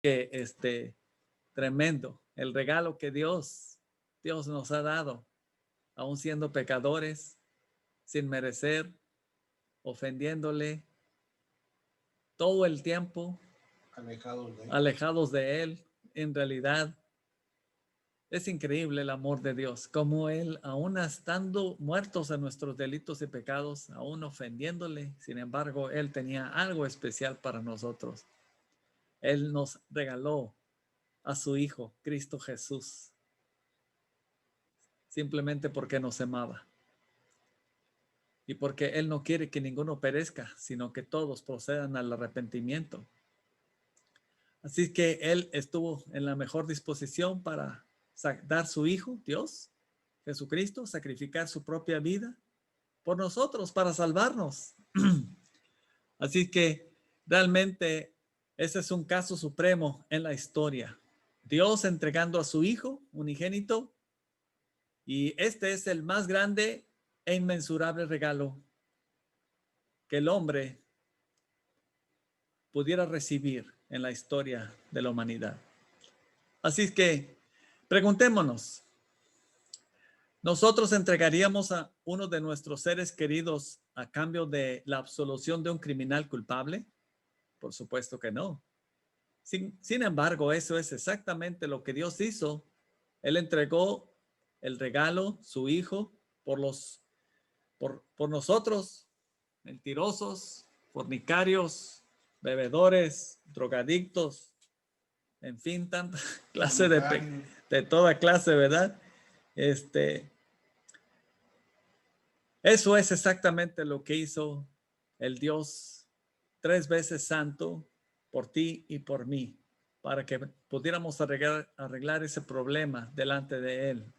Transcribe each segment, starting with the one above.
Que tremendo, el regalo que Dios nos ha dado, aún siendo pecadores, sin merecer, ofendiéndole todo el tiempo, alejados de Él. En realidad, es increíble el amor de Dios, como Él, aún estando muertos en nuestros delitos y pecados, aún ofendiéndole, sin embargo, Él tenía algo especial para nosotros. Él nos regaló a su Hijo, Cristo Jesús, simplemente porque nos amaba y porque Él no quiere que ninguno perezca, sino que todos procedan al arrepentimiento. Así que Él estuvo en la mejor disposición para dar su Hijo, Dios, Jesucristo, sacrificar su propia vida por nosotros, para salvarnos. Así que realmente ese es un caso supremo en la historia. Dios entregando a su Hijo unigénito, y este es el más grande e inmensurable regalo que el hombre pudiera recibir en la historia de la humanidad. Así que preguntémonos, ¿nosotros entregaríamos a uno de nuestros seres queridos a cambio de la absolución de un criminal culpable? Por supuesto que no. Sin embargo, eso es exactamente lo que Dios hizo. Él entregó el regalo, su Hijo, por nosotros, mentirosos, fornicarios, bebedores, drogadictos, en fin, tanta clase de toda clase, ¿verdad? Eso es exactamente lo que hizo el Dios 3 veces santo por ti y por mí, para que pudiéramos arreglar ese problema delante de Él.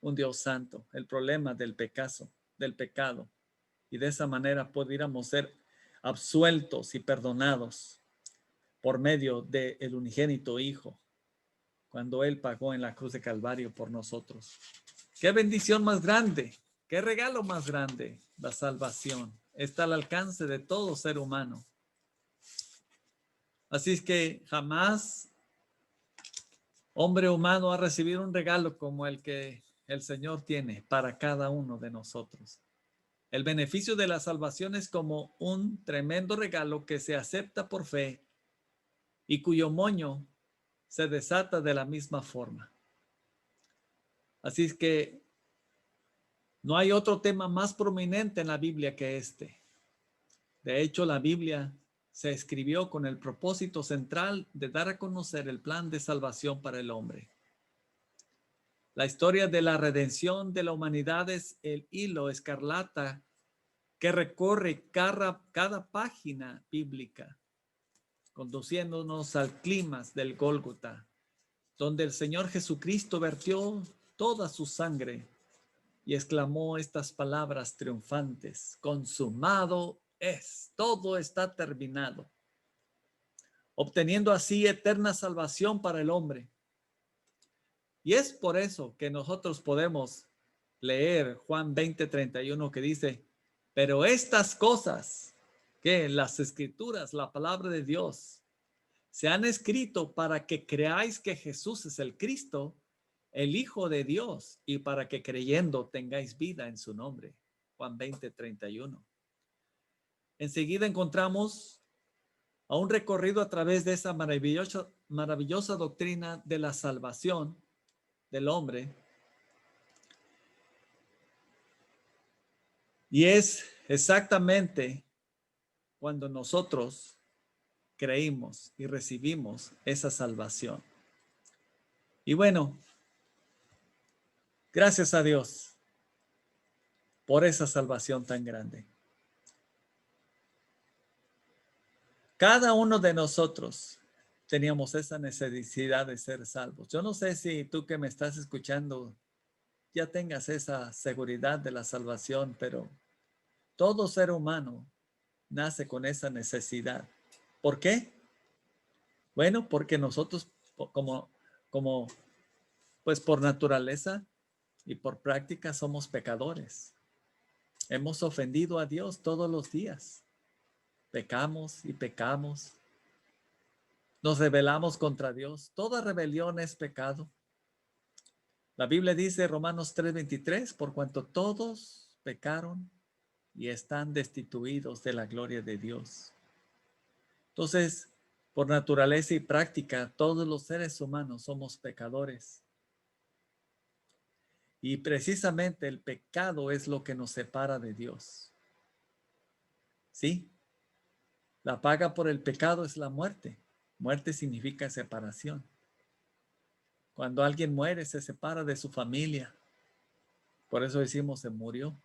Un Dios santo, el problema del pecado. Y de esa manera pudiéramos ser absueltos y perdonados por medio del unigénito Hijo, cuando Él pagó en la cruz de Calvario por nosotros. ¡Qué bendición más grande! ¡Qué regalo más grande! La salvación está al alcance de todo ser humano. Así es que jamás hombre humano ha recibido un regalo como el que el Señor tiene para cada uno de nosotros. El beneficio de la salvación es como un tremendo regalo que se acepta por fe y cuyo moño se desata de la misma forma. Así es que no hay otro tema más prominente en la Biblia que este. De hecho, la Biblia se escribió con el propósito central de dar a conocer el plan de salvación para el hombre. La historia de la redención de la humanidad es el hilo escarlata que recorre cada página bíblica, conduciéndonos al clímax del Gólgota, donde el Señor Jesucristo vertió toda su sangre y exclamó estas palabras triunfantes: consumado es, todo está terminado, obteniendo así eterna salvación para el hombre. Y es por eso que nosotros podemos leer Juan 20:31, que dice: pero estas cosas, que las escrituras, la palabra de Dios, se han escrito para que creáis que Jesús es el Cristo, el Hijo de Dios, y para que creyendo tengáis vida en su nombre. Juan 20:31. Enseguida encontramos a un recorrido a través de esa maravillosa doctrina de la salvación del hombre. Y es exactamente cuando nosotros creímos y recibimos esa salvación. Y bueno, gracias a Dios por esa salvación tan grande. Cada uno de nosotros teníamos esa necesidad de ser salvos. Yo no sé si tú que me estás escuchando ya tengas esa seguridad de la salvación, pero todo ser humano nace con esa necesidad. ¿Por qué? Bueno, porque nosotros como pues por naturaleza y por práctica somos pecadores. Hemos ofendido a Dios todos los días. Pecamos y pecamos. nos rebelamos contra Dios. Toda rebelión es pecado. La Biblia dice, Romanos 3:23, por cuanto todos pecaron y están destituidos de la gloria de Dios. Entonces, por naturaleza y práctica, todos los seres humanos somos pecadores. Y precisamente el pecado es lo que nos separa de Dios. ¿Sí? La paga por el pecado es la muerte. Muerte significa separación. Cuando alguien muere, se separa de su familia. Por eso decimos se murió.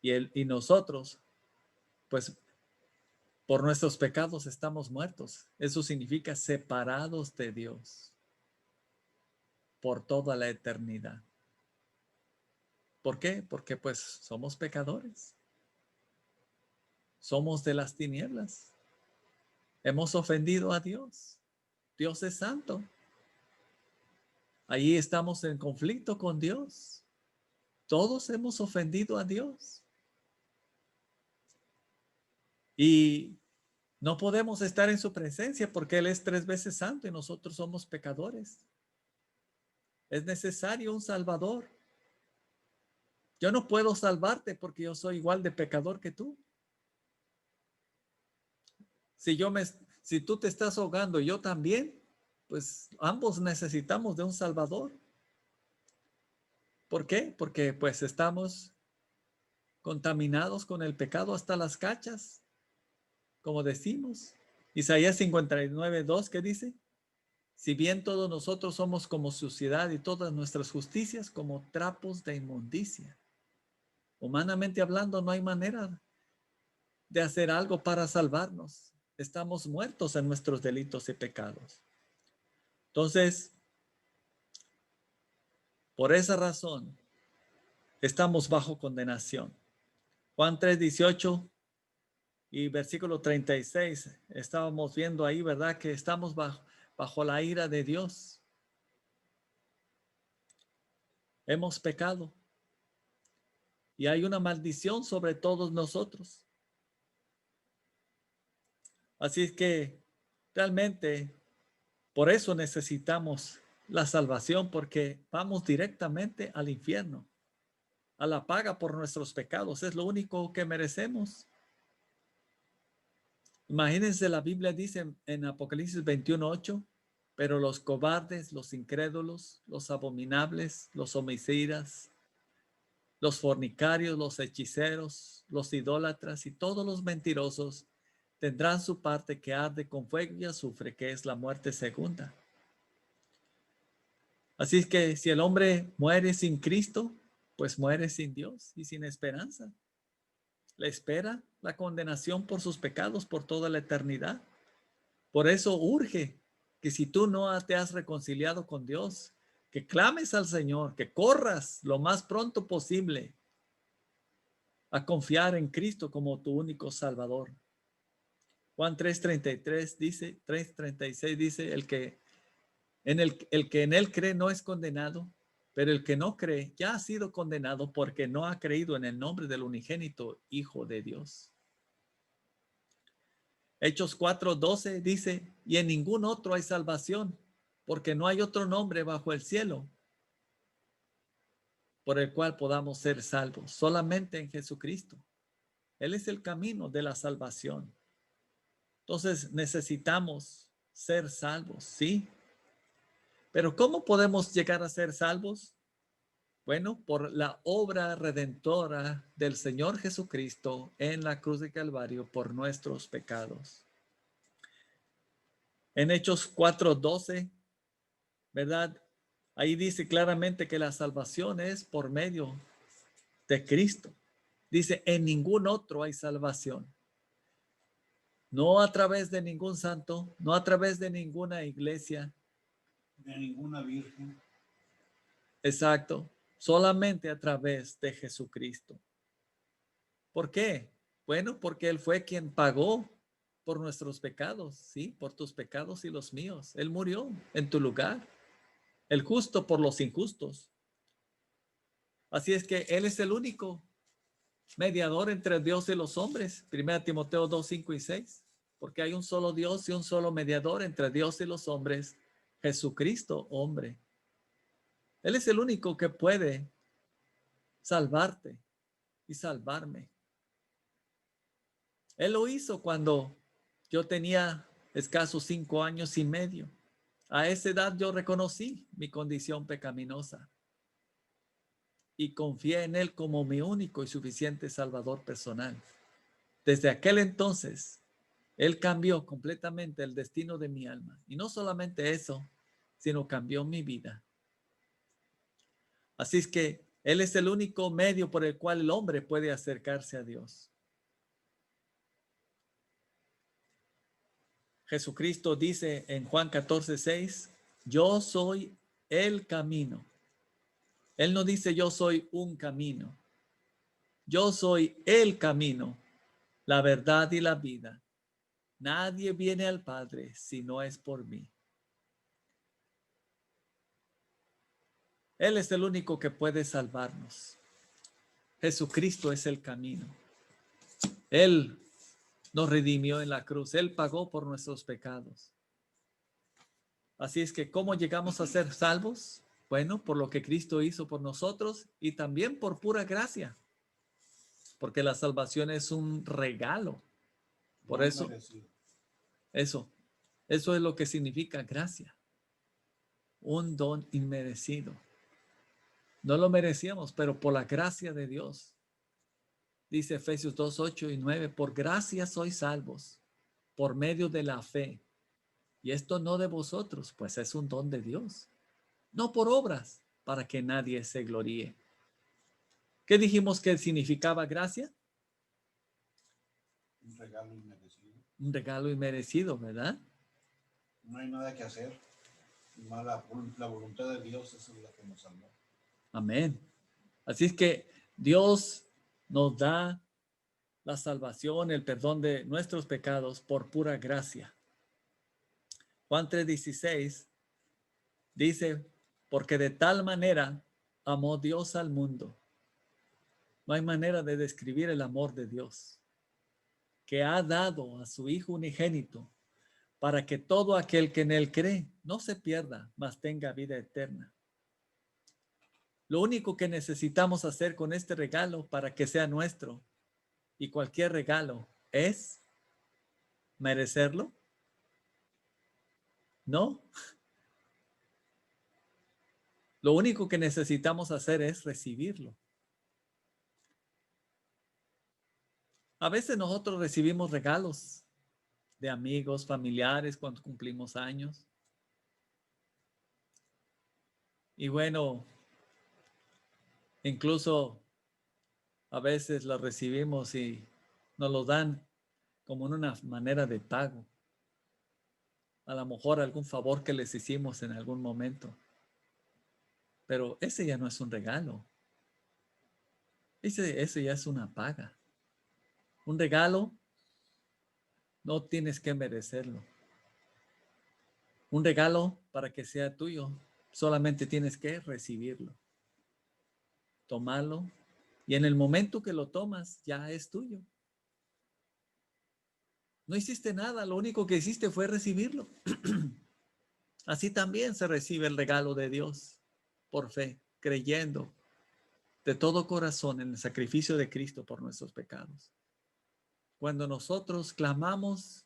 Y nosotros, pues, por nuestros pecados estamos muertos. Eso significa separados de Dios por toda la eternidad. ¿Por qué? Porque pues somos pecadores. Somos de las tinieblas. Hemos ofendido a Dios. Dios es santo. Allí estamos en conflicto con Dios. Todos hemos ofendido a Dios. Y no podemos estar en su presencia porque Él es 3 veces santo y nosotros somos pecadores. Es necesario un Salvador. Yo no puedo salvarte porque yo soy igual de pecador que tú. Si tú te estás ahogando y yo también, pues ambos necesitamos de un Salvador. ¿Por qué? Porque pues estamos contaminados con el pecado hasta las cachas, como decimos. Isaías 59:2, ¿qué dice? Si bien todos nosotros somos como suciedad y todas nuestras justicias como trapos de inmundicia. Humanamente hablando, no hay manera de hacer algo para salvarnos. Estamos muertos en nuestros delitos y pecados. Entonces, por esa razón, estamos bajo condenación. Juan 3:18 y versículo 36, estábamos viendo ahí, ¿verdad? Que estamos bajo la ira de Dios. Hemos pecado. Y hay una maldición sobre todos nosotros. Así es que realmente por eso necesitamos la salvación, porque vamos directamente al infierno, a la paga por nuestros pecados. Es lo único que merecemos. Imagínense, la Biblia dice en Apocalipsis 21:8, pero los cobardes, los incrédulos, los abominables, los homicidas, los fornicarios, los hechiceros, los idólatras y todos los mentirosos tendrán su parte que arde con fuego y azufre, que es la muerte segunda. Así es que si el hombre muere sin Cristo, pues muere sin Dios y sin esperanza. Le espera la condenación por sus pecados por toda la eternidad. Por eso urge que si tú no te has reconciliado con Dios, que clames al Señor, que corras lo más pronto posible a confiar en Cristo como tu único Salvador. Juan 3:33 dice, 3:36 dice, el que en él cree no es condenado, pero el que no cree ya ha sido condenado porque no ha creído en el nombre del unigénito Hijo de Dios. Hechos 4:12 dice, y en ningún otro hay salvación, porque no hay otro nombre bajo el cielo por el cual podamos ser salvos, solamente en Jesucristo. Él es el camino de la salvación. Entonces necesitamos ser salvos, ¿sí? Pero ¿cómo podemos llegar a ser salvos? Bueno, por la obra redentora del Señor Jesucristo en la cruz de Calvario por nuestros pecados. En Hechos 4:12, ¿verdad? Ahí dice claramente que la salvación es por medio de Cristo. Dice, en ningún otro hay salvación. No a través de ningún santo, no a través de ninguna iglesia. De ninguna virgen. Exacto. Solamente a través de Jesucristo. ¿Por qué? Bueno, porque Él fue quien pagó por nuestros pecados, ¿sí? Por tus pecados y los míos. Él murió en tu lugar. El justo por los injustos. Así es que Él es el único mediador entre Dios y los hombres. 1 Timoteo 2:5 y 6. porque hay un solo Dios y un solo mediador entre Dios y los hombres, Jesucristo, hombre. Él es el único que puede salvarte y salvarme. Él lo hizo cuando yo tenía escasos 5 años y medio. A esa edad yo reconocí mi condición pecaminosa y confié en Él como mi único y suficiente Salvador personal. Desde aquel entonces, Él cambió completamente el destino de mi alma. Y no solamente eso, sino cambió mi vida. Así es que Él es el único medio por el cual el hombre puede acercarse a Dios. Jesucristo dice en Juan 14:6, yo soy el camino. Él no dice yo soy un camino. Yo soy el camino, la verdad y la vida. Nadie viene al Padre si no es por mí. Él es el único que puede salvarnos. Jesucristo es el camino. Él nos redimió en la cruz. Él pagó por nuestros pecados. Así es que, ¿cómo llegamos a ser salvos? Bueno, por lo que Cristo hizo por nosotros y también por pura gracia. Porque la salvación es un regalo. Por eso, eso es lo que significa gracia. Un don inmerecido. No lo merecíamos, pero por la gracia de Dios. Dice Efesios 2:8 y 9, por gracia sois salvos, por medio de la fe. Y esto no de vosotros, pues es un don de Dios. No por obras, para que nadie se gloríe. ¿Qué dijimos que significaba gracia? Un regalo inmerecido. Un regalo inmerecido, ¿verdad? No hay nada que hacer. La voluntad de Dios es la que nos salvó. Amén. Así es que Dios nos da la salvación, el perdón de nuestros pecados por pura gracia. Juan 3:16 dice, porque de tal manera amó Dios al mundo. No hay manera de describir el amor de Dios, que ha dado a su Hijo unigénito para que todo aquel que en él cree no se pierda, mas tenga vida eterna. Lo único que necesitamos hacer con este regalo para que sea nuestro, y cualquier regalo, es merecerlo. No. Lo único que necesitamos hacer es recibirlo. A veces nosotros recibimos regalos de amigos, familiares cuando cumplimos años. Y bueno, incluso a veces los recibimos y nos lo dan como en una manera de pago. A lo mejor algún favor que les hicimos en algún momento. Pero ese ya no es un regalo. Ese ya es una paga. Un regalo no tienes que merecerlo. Un regalo para que sea tuyo, solamente tienes que recibirlo. Tomarlo y en el momento que lo tomas ya es tuyo. No hiciste nada, lo único que hiciste fue recibirlo. Así también se recibe el regalo de Dios por fe, creyendo de todo corazón en el sacrificio de Cristo por nuestros pecados. Cuando nosotros clamamos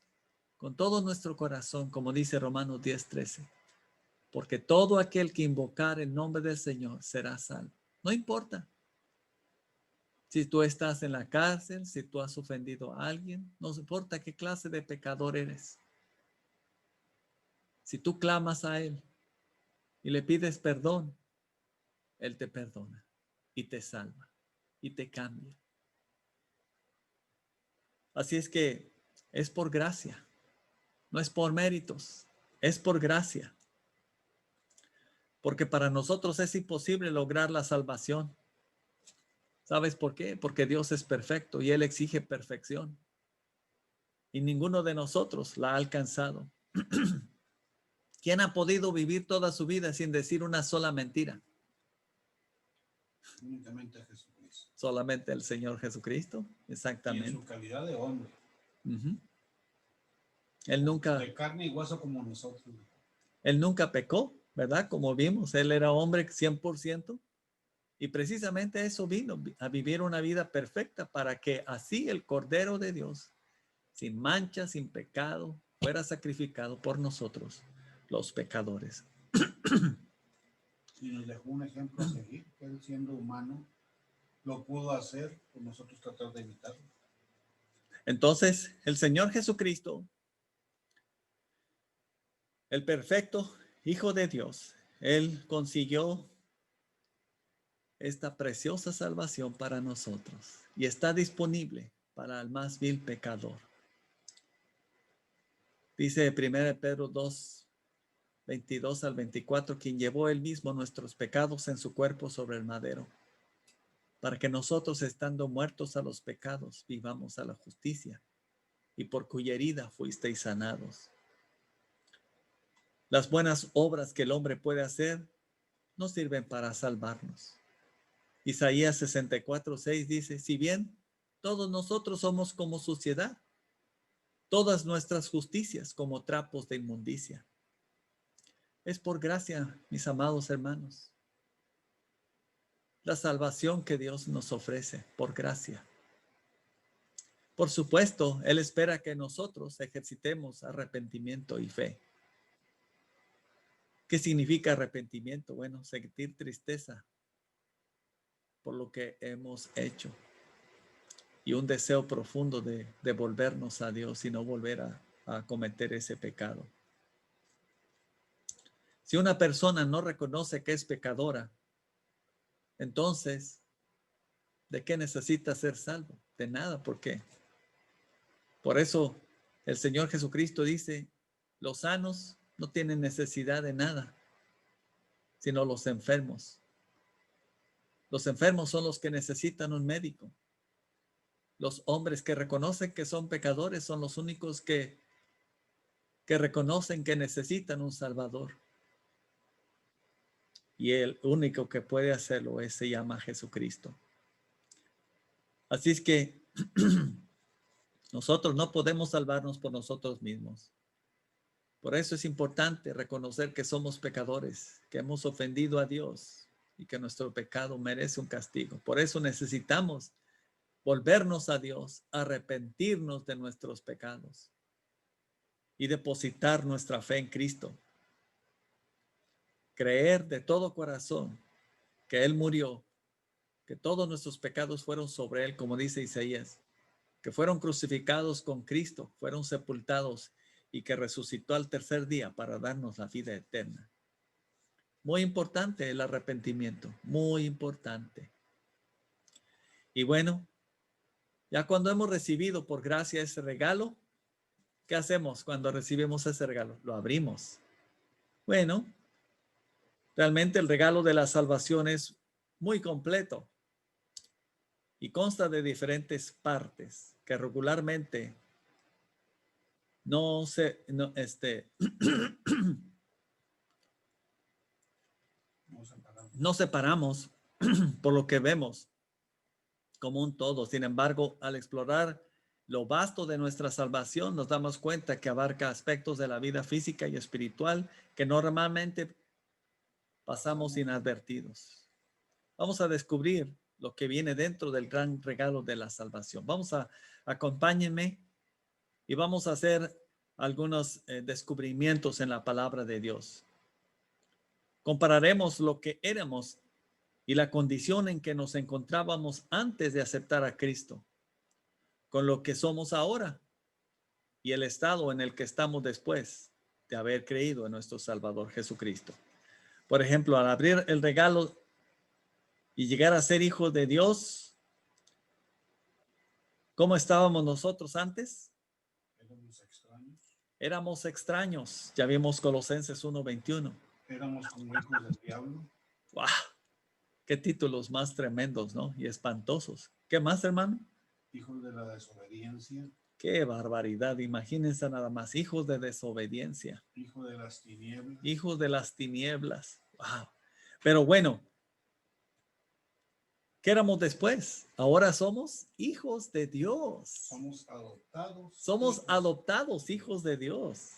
con todo nuestro corazón, como dice Romanos 10:13, porque todo aquel que invocar el nombre del Señor será salvo. No importa si tú estás en la cárcel, si tú has ofendido a alguien, no importa qué clase de pecador eres. Si tú clamas a Él y le pides perdón, Él te perdona y te salva y te cambia. Así es que es por gracia, no es por méritos, es por gracia. Porque para nosotros es imposible lograr la salvación. ¿Sabes por qué? Porque Dios es perfecto y Él exige perfección. Y ninguno de nosotros la ha alcanzado. ¿Quién ha podido vivir toda su vida sin decir una sola mentira? Únicamente a Jesucristo. Solamente el Señor Jesucristo. Y en Exactamente. su calidad de hombre. Uh-huh. Él nunca, De carne y hueso como nosotros. él nunca pecó, ¿verdad? Como vimos, él era hombre 100%. Y precisamente eso vino, a vivir una vida perfecta para que así el Cordero de Dios, sin mancha, sin pecado, fuera sacrificado por nosotros, los pecadores. Y nos dejó un ejemplo a seguir, que él siendo humano lo pudo hacer, pues nosotros tratar de imitarlo. Entonces, el Señor Jesucristo, el perfecto Hijo de Dios, Él consiguió esta preciosa salvación para nosotros y está disponible para el más vil pecador. Dice 1 Pedro 2, 22 al 24, quien llevó él mismo nuestros pecados en su cuerpo sobre el madero, para que nosotros, estando muertos a los pecados, vivamos a la justicia, y por cuya herida fuisteis sanados. Las buenas obras que el hombre puede hacer no sirven para salvarnos. Isaías 64, 6 dice, si bien todos nosotros somos como suciedad, todas nuestras justicias como trapos de inmundicia. Es por gracia, mis amados hermanos, la salvación que Dios nos ofrece, por gracia. Por supuesto, Él espera que nosotros ejercitemos arrepentimiento y fe. ¿Qué significa arrepentimiento? Bueno, sentir tristeza por lo que hemos hecho y un deseo profundo de volvernos a Dios y no volver a cometer ese pecado. Si una persona no reconoce que es pecadora, entonces, ¿de qué necesita ser salvo? De nada, ¿por qué? Por eso el Señor Jesucristo dice, los sanos no tienen necesidad de nada, sino los enfermos. Los enfermos son los que necesitan un médico. Los hombres que reconocen que son pecadores son los únicos que reconocen que necesitan un Salvador. Y el único que puede hacerlo se llama Jesucristo. Así es que nosotros no podemos salvarnos por nosotros mismos. Por eso es importante reconocer que somos pecadores, que hemos ofendido a Dios y que nuestro pecado merece un castigo. Por eso necesitamos volvernos a Dios, arrepentirnos de nuestros pecados y depositar nuestra fe en Cristo. Creer de todo corazón que Él murió, que todos nuestros pecados fueron sobre Él, como dice Isaías, que fueron crucificados con Cristo, fueron sepultados y que resucitó al tercer día para darnos la vida eterna. Muy importante el arrepentimiento, muy importante. Y bueno, ya cuando hemos recibido por gracia ese regalo, ¿qué hacemos cuando recibimos ese regalo? Lo abrimos. Bueno, realmente el regalo de la salvación es muy completo y consta de diferentes partes que regularmente no separamos por lo que vemos como un todo. Sin embargo, al explorar lo vasto de nuestra salvación, nos damos cuenta que abarca aspectos de la vida física y espiritual que normalmente pasamos inadvertidos. Vamos a descubrir lo que viene dentro del gran regalo de la salvación. Acompáñenme y vamos a hacer algunos descubrimientos en la palabra de Dios. Compararemos lo que éramos y la condición en que nos encontrábamos antes de aceptar a Cristo con lo que somos ahora y el estado en el que estamos después de haber creído en nuestro Salvador Jesucristo. Por ejemplo, al abrir el regalo y llegar a ser hijos de Dios, ¿cómo estábamos nosotros antes? Éramos extraños. Ya vimos Colosenses 1:21. Éramos como hijos del diablo. ¡Wow! Qué títulos más tremendos, ¿no? Y espantosos. ¿Qué más, hermano? Hijos de la desobediencia. ¡Qué barbaridad! Imagínense nada más. Hijos de desobediencia. Hijos de las tinieblas. Hijos de las tinieblas. ¡Wow! Pero bueno, ¿Qué éramos después? Ahora somos hijos de Dios. Somos adoptados. Somos hijos. adoptados hijos de Dios.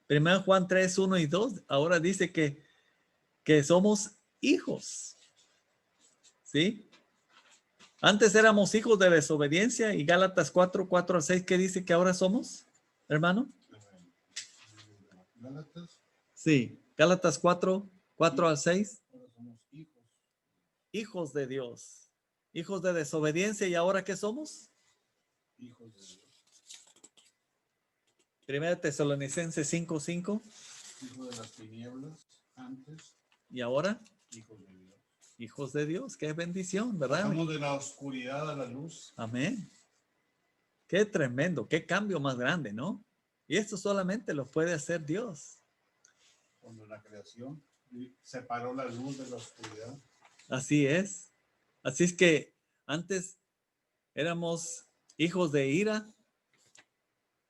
1 Juan 3, 1 y 2. Ahora dice que somos hijos. ¿Sí? Antes éramos hijos de desobediencia y Gálatas 4, 4 a 6, ¿qué dice que ahora somos, hermano? Gálatas. Sí, Gálatas 4, 4 al 6. Ahora somos hijos. Hijos de Dios. Hijos de desobediencia, ¿y ahora qué somos? Hijos de Dios. 1 Tesalonicenses 5, 5. Hijos de las tinieblas antes. ¿Y ahora? Hijos de Dios. Hijos de Dios, qué bendición, ¿verdad? Pasamos de la oscuridad a la luz. Amén. Qué tremendo, qué cambio más grande, ¿no? Y esto solamente lo puede hacer Dios. Cuando la creación separó la luz de la oscuridad. Así es. Así es que antes éramos hijos de ira.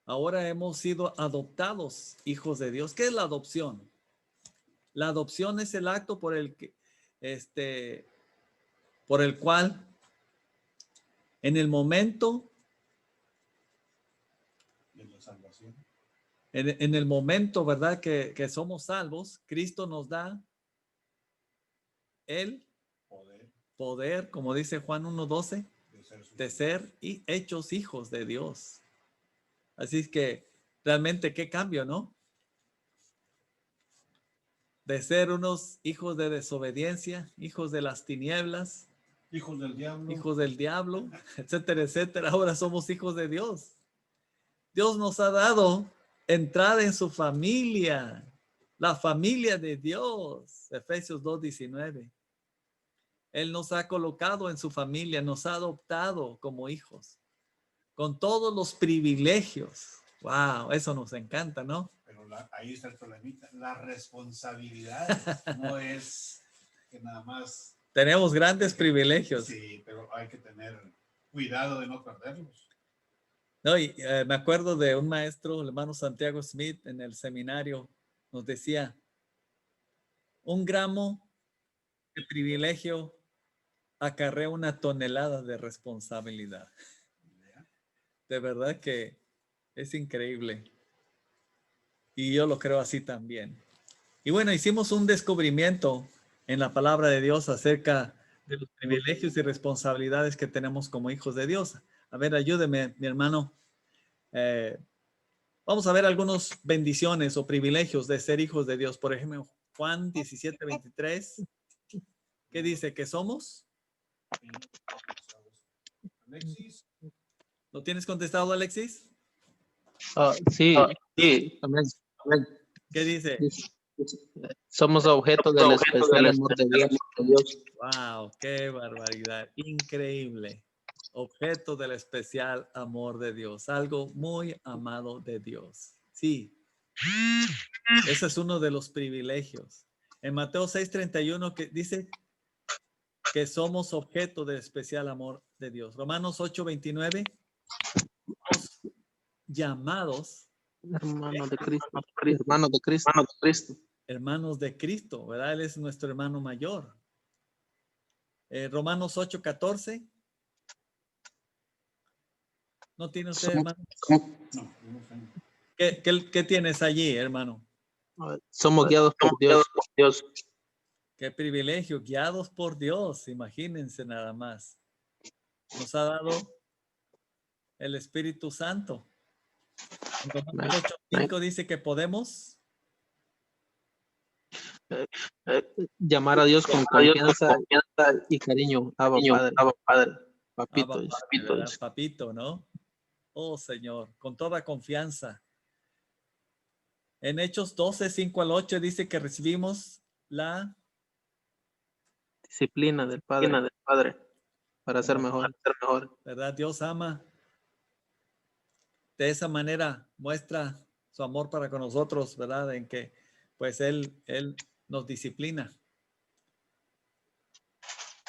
Ahora hemos sido adoptados hijos de Dios. ¿Qué es la adopción? La adopción es el acto por el cual en el momento, De la salvación. en el momento, ¿verdad? Que somos salvos, Cristo nos da el poder, como dice Juan 1:12, de ser y hechos hijos de Dios. Así es que realmente qué cambio, ¿no? De ser unos hijos de desobediencia, hijos de las tinieblas, hijos del diablo, etcétera, etcétera. Ahora somos hijos de Dios. Dios nos ha dado entrada en su familia, la familia de Dios. Efesios 2:19. Él nos ha colocado en su familia, nos ha adoptado como hijos, con todos los privilegios. Wow, eso nos encanta, ¿no? Pero ahí está el problemita. La responsabilidad no es que nada más. Tenemos grandes privilegios. Sí, pero hay que tener cuidado de no perderlos. No, y me acuerdo de un maestro, el hermano Santiago Smith, en el seminario, nos decía, 1 gramo de privilegio acarrea 1 tonelada de responsabilidad. De verdad que es increíble. Y yo lo creo así también. Y bueno, hicimos un descubrimiento en la palabra de Dios acerca de los privilegios y responsabilidades que tenemos como hijos de Dios. A ver, ayúdeme, mi hermano. Vamos a ver algunas bendiciones o privilegios de ser hijos de Dios. Por ejemplo, Juan 17:23. ¿Qué dice? ¿Que somos? Alexis. ¿Lo tienes contestado, Alexis? Sí. Amén. ¿Qué dice? Somos objeto del especial amor de Dios. Wow, qué barbaridad. Increíble. Objeto del especial amor de Dios. Algo muy amado de Dios. Sí. Ese es uno de los privilegios. En Mateo 6:31 que dice que somos objeto del especial amor de Dios. Romanos 8:29. Somos llamados Hermano de Cristo. Hermano de Cristo. hermanos de Cristo, ¿verdad? Él es nuestro hermano mayor. Romanos 8:14. ¿No tiene usted, hermano? No, no tengo. ¿Qué tienes allí, hermano? Somos guiados por Dios. Qué privilegio, guiados por Dios, imagínense nada más. Nos ha dado el Espíritu Santo. En Romanos 8:5 dice que podemos Llamar a Dios con confianza y cariño. Abba, Padre. Papito. ¿verdad? Papito, ¿no? Oh, Señor, con toda confianza. En Hechos 12:5 al 8 dice que recibimos la Disciplina del Padre. Para ser mejor. ¿Verdad? Dios ama. De esa manera muestra su amor para con nosotros, ¿verdad? En que pues Él nos disciplina.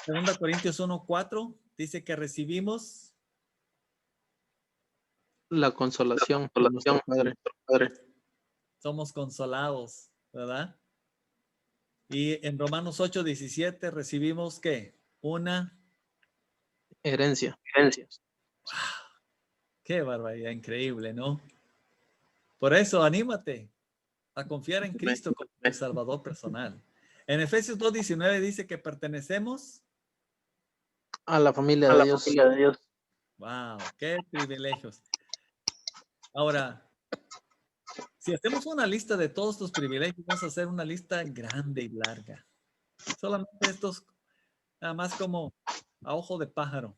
2 Corintios 1:4 dice que recibimos La consolación de nuestro Padre. somos consolados, ¿verdad? Y en Romanos 8:17 recibimos ¿qué? Una Herencia. Qué barbaridad, increíble, ¿no? Por eso, anímate a confiar en Cristo como el Salvador personal. En Efesios 2:19 dice que pertenecemos A la familia A de la Dios. familia de Dios. Wow, qué privilegios. Ahora, si hacemos una lista de todos estos privilegios, vamos a hacer una lista grande y larga. Solamente estos, nada más como a ojo de pájaro.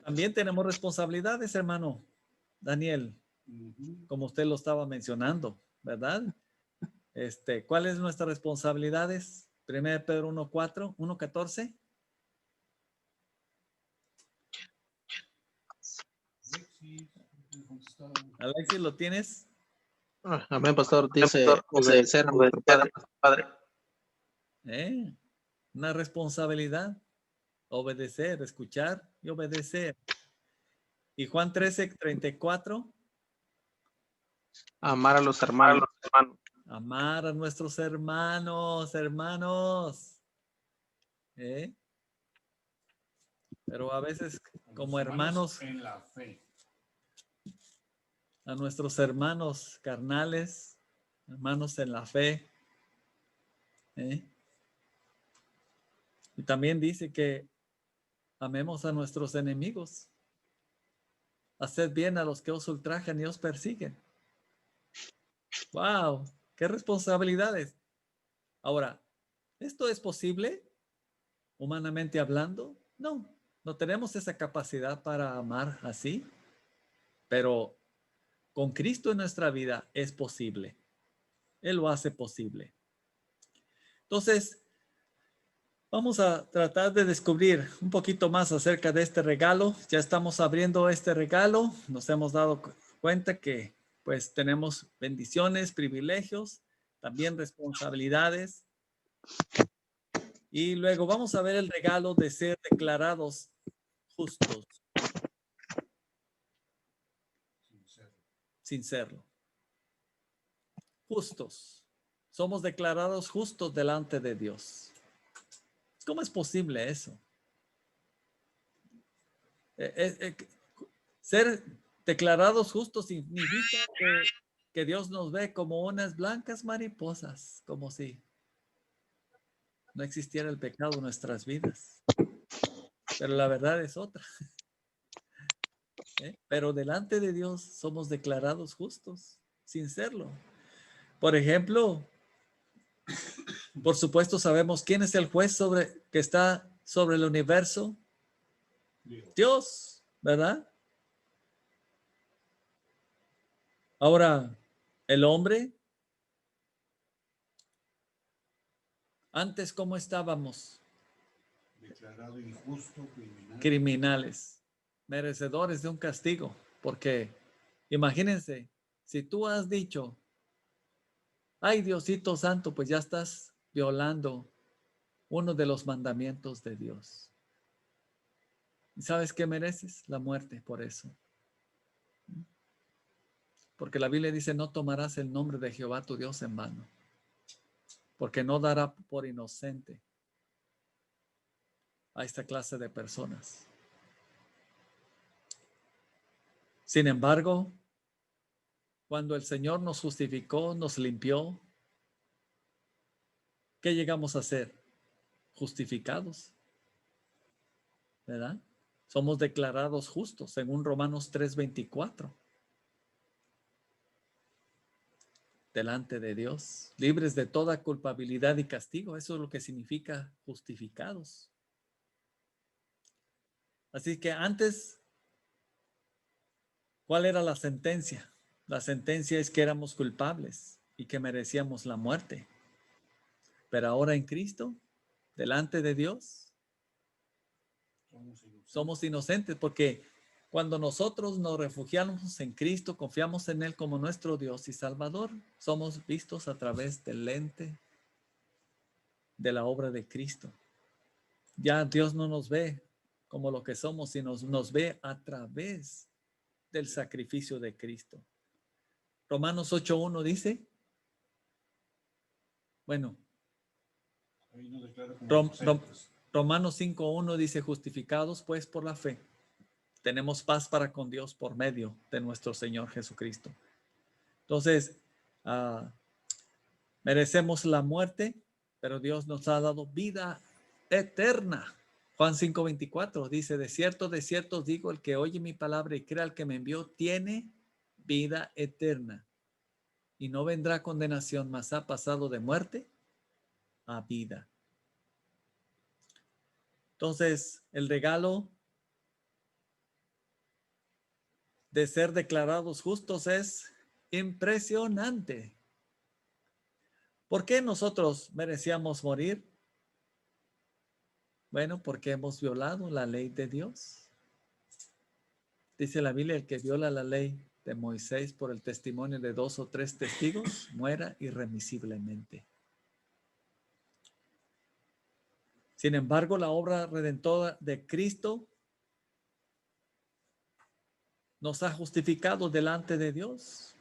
También tenemos responsabilidades, hermano Daniel, como usted lo estaba mencionando, ¿verdad? ¿Cuáles son nuestras responsabilidades? 1 Pedro 1:4, 1:14. Alexis, ¿lo tienes? Amén, pastor. Dice obedecer a nuestro Padre. Una responsabilidad. Obedecer, escuchar y obedecer. Y Juan 13:34. Amar a los hermanos. Amar a nuestros hermanos. Pero a veces como hermanos en la fe. A nuestros hermanos carnales, hermanos en la fe. Y también dice que amemos a nuestros enemigos. Haced bien a los que os ultrajan y os persiguen. ¡Wow! ¡Qué responsabilidades! Ahora, ¿esto es posible humanamente hablando? No, no tenemos esa capacidad para amar así, pero con Cristo en nuestra vida es posible. Él lo hace posible. Entonces, vamos a tratar de descubrir un poquito más acerca de este regalo. Ya estamos abriendo este regalo. Nos hemos dado cuenta que pues tenemos bendiciones, privilegios, también responsabilidades. Y luego vamos a ver el regalo de ser declarados justos sin serlo. Justos. Somos declarados justos delante de Dios. ¿Cómo es posible eso? Ser declarados justos significa que Dios nos ve como unas blancas mariposas, como si no existiera el pecado en nuestras vidas. Pero la verdad es otra. Pero delante de Dios somos declarados justos, sin serlo. Por ejemplo, por supuesto sabemos quién es el juez que está sobre el universo. Dios, ¿verdad? Ahora, el hombre, antes, ¿cómo estábamos? Declarado injusto, Criminales, merecedores de un castigo, porque imagínense, si tú has dicho, ay Diosito Santo, pues ya estás violando uno de los mandamientos de Dios. ¿Y sabes qué mereces? La muerte por eso. Porque la Biblia dice, no tomarás el nombre de Jehová tu Dios en vano, porque no dará por inocente a esta clase de personas. Sin embargo, cuando el Señor nos justificó, nos limpió, ¿qué llegamos a hacer? Justificados, ¿verdad? Somos declarados justos, según Romanos 3:24. Delante de Dios, libres de toda culpabilidad y castigo. Eso es lo que significa justificados. Así que antes, ¿cuál era la sentencia? La sentencia es que éramos culpables y que merecíamos la muerte. Pero ahora en Cristo, delante de Dios, somos inocentes porque cuando nosotros nos refugiamos en Cristo, confiamos en Él como nuestro Dios y Salvador, somos vistos a través del lente de la obra de Cristo. Ya Dios no nos ve como lo que somos, sino nos ve a través del sacrificio de Cristo. Romanos 8:1 dice, bueno, Romanos 5:1 dice, justificados pues por la fe, tenemos paz para con Dios por medio de nuestro Señor Jesucristo. Entonces, merecemos la muerte, pero Dios nos ha dado vida eterna. Juan 5:24 dice, de cierto os digo, el que oye mi palabra y crea al que me envió, tiene vida eterna. Y no vendrá condenación, mas ha pasado de muerte a vida. Entonces, el regalo de ser declarados justos es impresionante. ¿Por qué nosotros merecíamos morir? Bueno, porque hemos violado la ley de Dios. Dice la Biblia, el que viola la ley de Moisés por el testimonio de 2 o 3 testigos, muera irremisiblemente. Sin embargo, la obra redentora de Cristo nos ha justificado delante de Dios.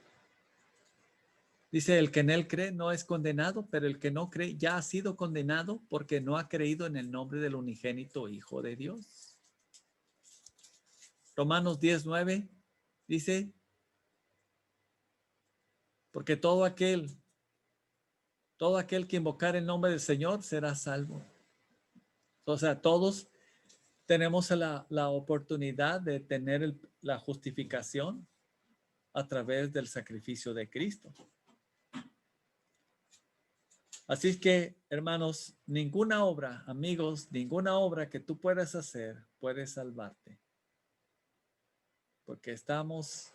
Dice, el que en él cree no es condenado, pero el que no cree ya ha sido condenado porque no ha creído en el nombre del unigénito Hijo de Dios. Romanos 10:9 dice, porque todo aquel que invocar el nombre del Señor será salvo. O sea, todos tenemos la oportunidad de tener la justificación a través del sacrificio de Cristo. Así es que, hermanos, ninguna obra, amigos, ninguna obra que tú puedas hacer puede salvarte. Porque estamos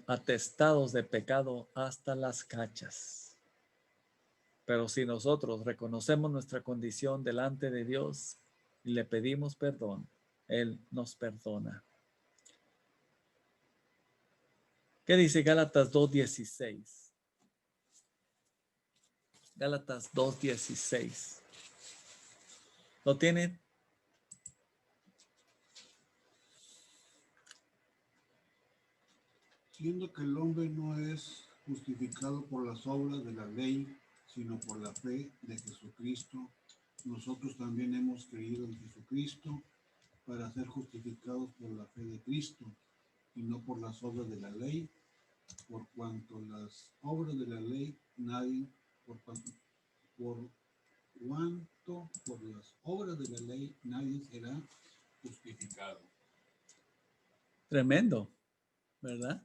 atestados de pecado hasta las cachas. Pero si nosotros reconocemos nuestra condición delante de Dios y le pedimos perdón, Él nos perdona. ¿Qué dice Gálatas 2:16? Gálatas 2:16. ¿Lo tienen? Siendo que el hombre no es justificado por las obras de la ley, sino por la fe de Jesucristo, nosotros también hemos creído en Jesucristo para ser justificados por la fe de Cristo y no por las obras de la ley, por cuanto las obras de la ley por las obras de la ley nadie será justificado. Tremendo, ¿verdad?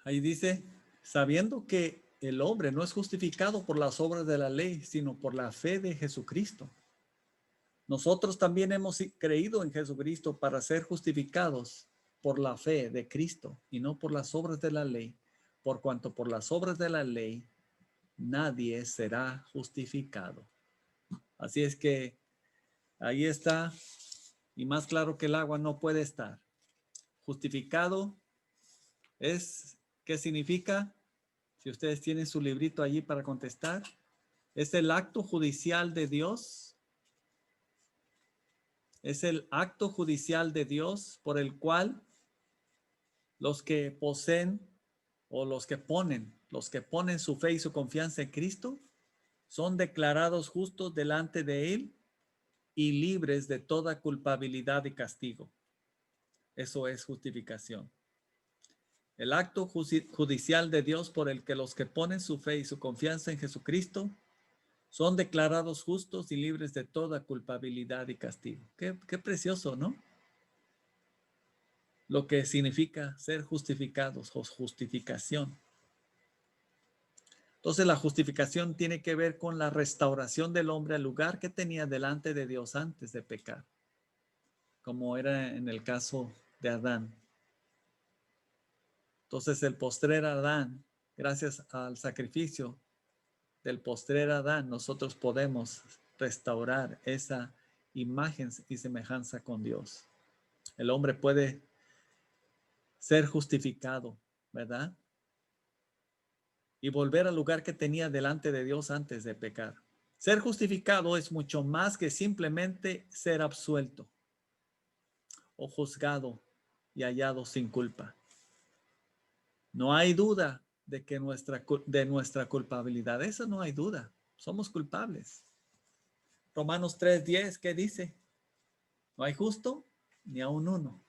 Ahí dice, sabiendo que el hombre no es justificado por las obras de la ley, sino por la fe de Jesucristo. Nosotros también hemos creído en Jesucristo para ser justificados por la fe de Cristo y no por las obras de la ley, por cuanto por las obras de la ley nadie será justificado. Así es que ahí está, y más claro que el agua no puede estar. Justificado es, ¿qué significa? Si ustedes tienen su librito allí para contestar, es el acto judicial de Dios. Es el acto judicial de Dios por el cual los que poseen o los que ponen su fe y su confianza en Cristo son declarados justos delante de Él y libres de toda culpabilidad y castigo. Eso es justificación. El acto judicial de Dios por el que los que ponen su fe y su confianza en Jesucristo son declarados justos y libres de toda culpabilidad y castigo. Qué precioso, ¿no? Lo que significa ser justificados o justificación. Entonces la justificación tiene que ver con la restauración del hombre al lugar que tenía delante de Dios antes de pecar, como era en el caso de Adán. Entonces el postrer Adán, gracias al sacrificio del postrer Adán, nosotros podemos restaurar esa imagen y semejanza con Dios. El hombre puede ser justificado, ¿verdad? Y volver al lugar que tenía delante de Dios antes de pecar. Ser justificado es mucho más que simplemente ser absuelto o juzgado y hallado sin culpa. No hay duda de nuestra culpabilidad. Eso no hay duda. Somos culpables. Romanos 3:10, ¿qué dice? No hay justo ni aun uno.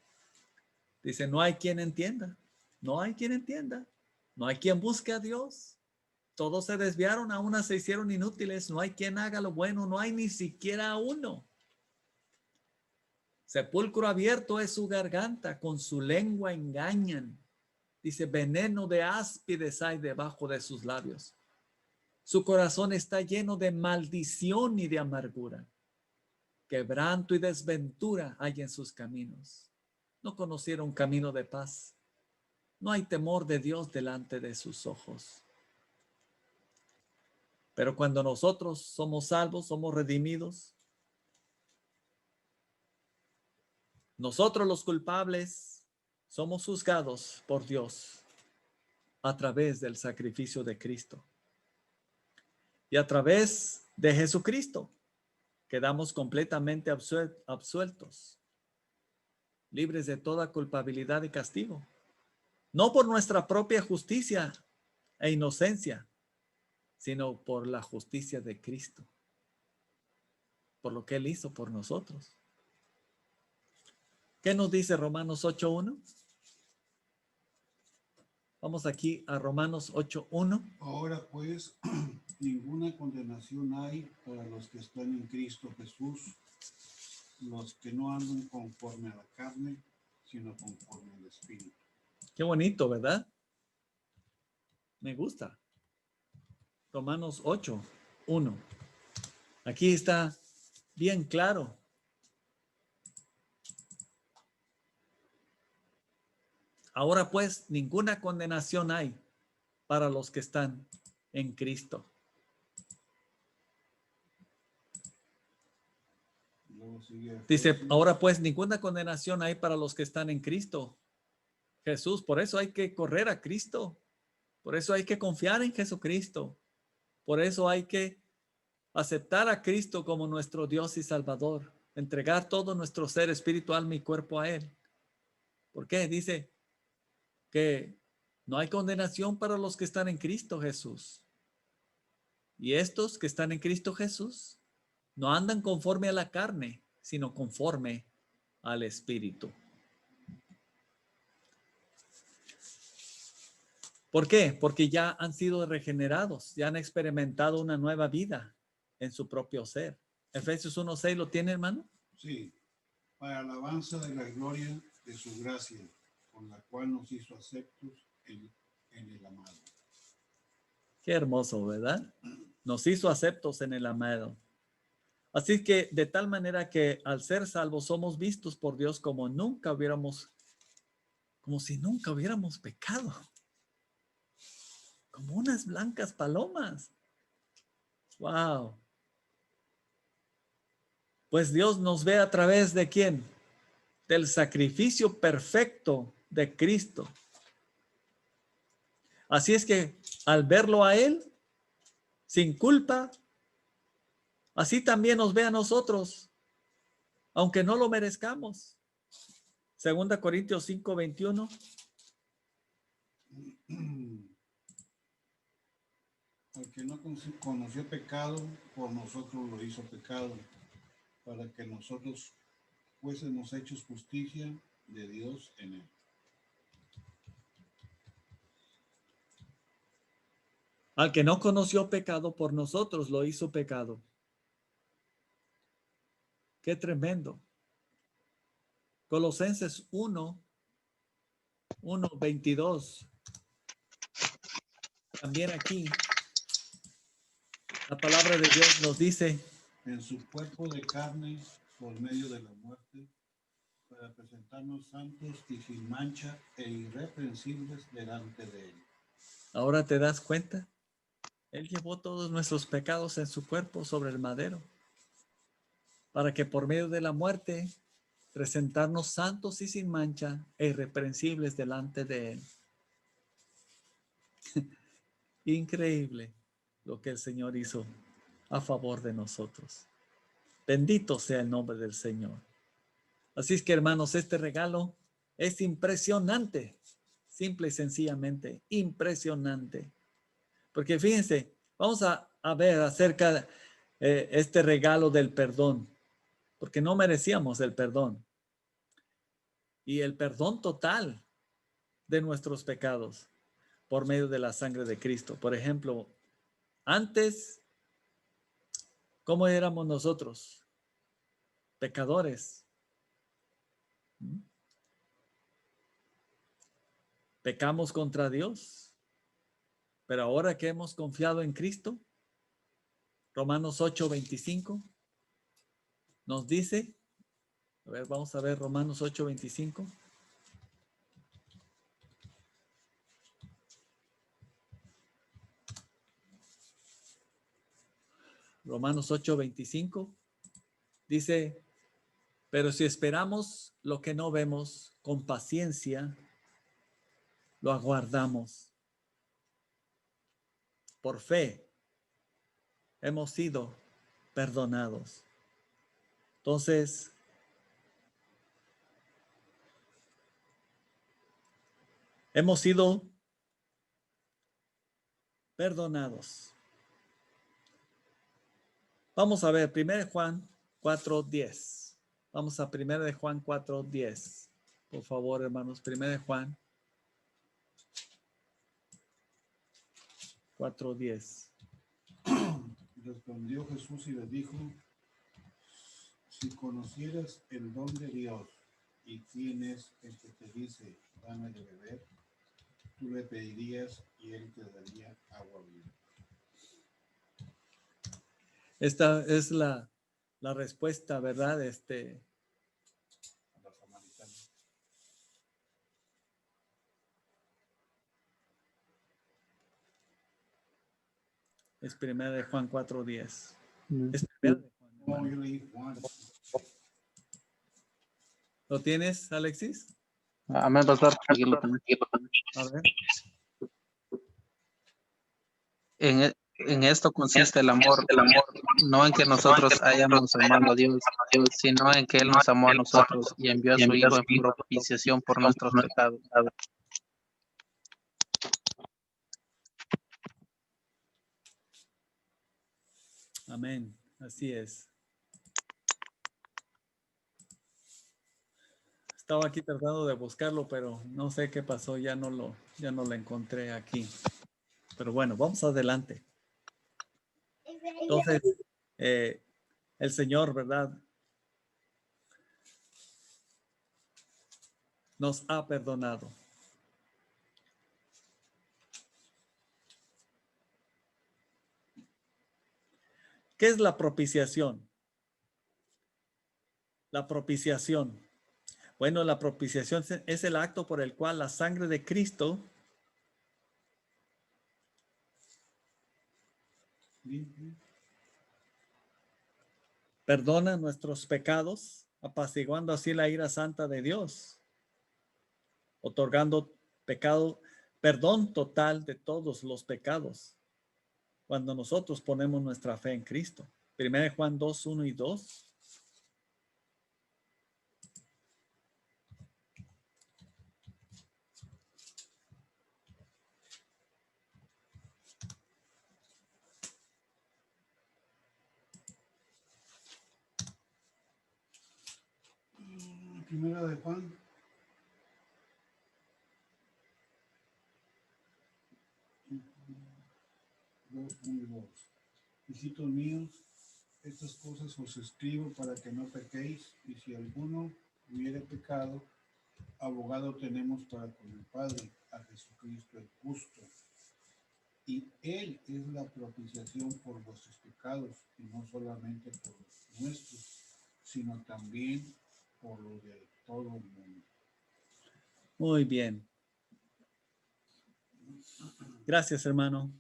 Dice, no hay quien entienda. No hay quien entienda. No hay quien busque a Dios. Todos se desviaron, a una se hicieron inútiles. No hay quien haga lo bueno. No hay ni siquiera uno. Sepulcro abierto es su garganta. Con su lengua engañan. Dice, veneno de áspides hay debajo de sus labios. Su corazón está lleno de maldición y de amargura. Quebranto y desventura hay en sus caminos. No conocieron camino de paz. No hay temor de Dios delante de sus ojos. Pero cuando nosotros somos salvos, somos redimidos, nosotros los culpables somos juzgados por Dios a través del sacrificio de Cristo. Y a través de Jesucristo quedamos completamente absueltos, libres de toda culpabilidad y castigo. No por nuestra propia justicia e inocencia, sino por la justicia de Cristo, por lo que Él hizo por nosotros. ¿Qué nos dice Romanos 8:1? Vamos aquí a Romanos 8:1. Ahora pues, ninguna condenación hay para los que están en Cristo Jesús, los que no andan conforme a la carne, sino conforme al Espíritu. Qué bonito, ¿verdad? Me gusta. Romanos 8:1. Aquí está bien claro. Ahora pues, ninguna condenación hay para los que están en Cristo. Dice, ahora pues, ninguna condenación hay para los que están en Cristo Jesús. Por eso hay que correr a Cristo. Por eso hay que confiar en Jesucristo. Por eso hay que aceptar a Cristo como nuestro Dios y Salvador. Entregar todo nuestro ser, espíritu, alma y cuerpo a Él. ¿Por qué? Dice que no hay condenación para los que están en Cristo Jesús. Y estos que están en Cristo Jesús no andan conforme a la carne, sino conforme al Espíritu. ¿Por qué? Porque ya han sido regenerados, ya han experimentado una nueva vida en su propio ser. Efesios 1:6, ¿lo tiene, hermano? Sí, para alabanza de la gloria de su gracia, con la cual nos hizo aceptos en el amado. Qué hermoso, ¿verdad? Nos hizo aceptos en el amado. Así que de tal manera que al ser salvos somos vistos por Dios como si nunca hubiéramos pecado. Como unas blancas palomas. Wow. Pues Dios nos ve a través de ¿quién? Del sacrificio perfecto de Cristo. Así es que al verlo a Él, sin culpa, así también nos ve a nosotros, aunque no lo merezcamos. 2 Corintios 5:21. Al que no conoció pecado, por nosotros lo hizo pecado, para que nosotros fuésemos hechos justicia de Dios en él. Al que no conoció pecado, por nosotros lo hizo pecado. Qué tremendo. Colosenses 1:22. También aquí la palabra de Dios nos dice, en su cuerpo de carne por medio de la muerte, para presentarnos santos y sin mancha e irreprensibles delante de él. ahora te das cuenta, Él llevó todos nuestros pecados en su cuerpo sobre el madero, para que por medio de la muerte presentarnos santos y sin mancha e irreprensibles delante de Él. Increíble lo que el Señor hizo a favor de nosotros. Bendito sea el nombre del Señor. Así es que, hermanos, este regalo es impresionante. simple y sencillamente impresionante. Porque fíjense, vamos a ver acerca de este regalo del perdón, porque no merecíamos el perdón. Y el perdón total de nuestros pecados por medio de la sangre de Cristo. Por ejemplo, antes, ¿cómo éramos nosotros? Pecadores. Pecamos contra Dios. Pero ahora que hemos confiado en Cristo, Romanos 8:25 nos dice, a ver, vamos a ver Romanos 8:25. Romanos 8:25 dice, pero si esperamos lo que no vemos, con paciencia lo aguardamos. Por fe hemos sido perdonados. Entonces, hemos sido perdonados. Vamos a ver, 1 Juan 4:10. Vamos a 1 Juan 4:10. Por favor, hermanos, 1 Juan 4:10. Respondió Jesús y le dijo, si conocieras el don de Dios y quién es el que te dice, dame de beber, tú le pedirías y él te daría agua viva. Esta es la respuesta, ¿verdad? A la samaritana. Es 1 Juan 4:10. Mm. Es 1 Juan, No, hermano. yo leí Juan. ¿Lo tienes, Alexis? Amén, pastor. Aquí lo tengo. A ver. En esto consiste el amor, no en que nosotros hayamos amado a Dios, sino en que Él nos amó a nosotros y envió a su Hijo en propiciación por nuestros pecados. Amén. Así es. Estaba aquí tratando de buscarlo, pero no sé qué pasó. Ya no lo encontré aquí. Pero bueno, vamos adelante. Entonces, el Señor, ¿verdad? Nos ha perdonado. ¿Qué es la propiciación? La propiciación. Bueno, la propiciación es el acto por el cual la sangre de Cristo perdona nuestros pecados, apaciguando así la ira santa de Dios, otorgando perdón total de todos los pecados, cuando nosotros ponemos nuestra fe en Cristo. 1 Juan 2:1 y 2. Primera de Juan. Hijitos míos, estas cosas os escribo para que no pequéis, y si alguno hubiere pecado, abogado tenemos para con el Padre, a Jesucristo el justo. Y Él es la propiciación por vuestros pecados, y no solamente por los nuestros, sino también por los de todo el mundo. Muy bien. Gracias, hermano.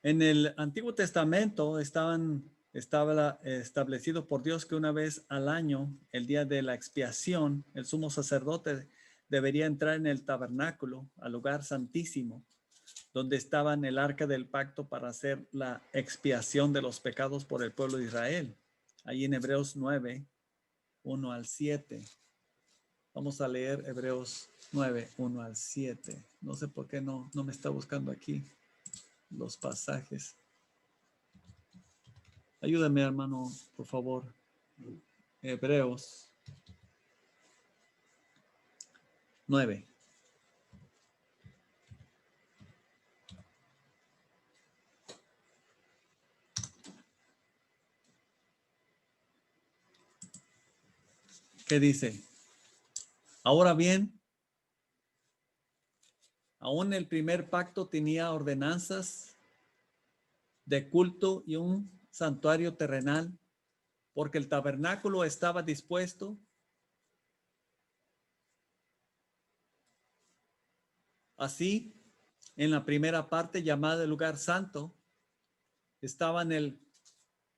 En el Antiguo Testamento estaba establecido por Dios que una vez al año, el día de la expiación, el sumo sacerdote debería entrar en el tabernáculo, al lugar santísimo, donde estaba en el arca del pacto para hacer la expiación de los pecados por el pueblo de Israel. Ahí en Hebreos 9, 1 al 7. Vamos a leer Hebreos 9, 1 al 7. No sé por qué no me está buscando aquí los pasajes. Ayúdame, hermano, por favor. Hebreos 9. ¿Qué dice? Ahora bien, aún el primer pacto tenía ordenanzas de culto y un santuario terrenal, porque el tabernáculo estaba dispuesto. Así, en la primera parte llamada el lugar santo, estaban el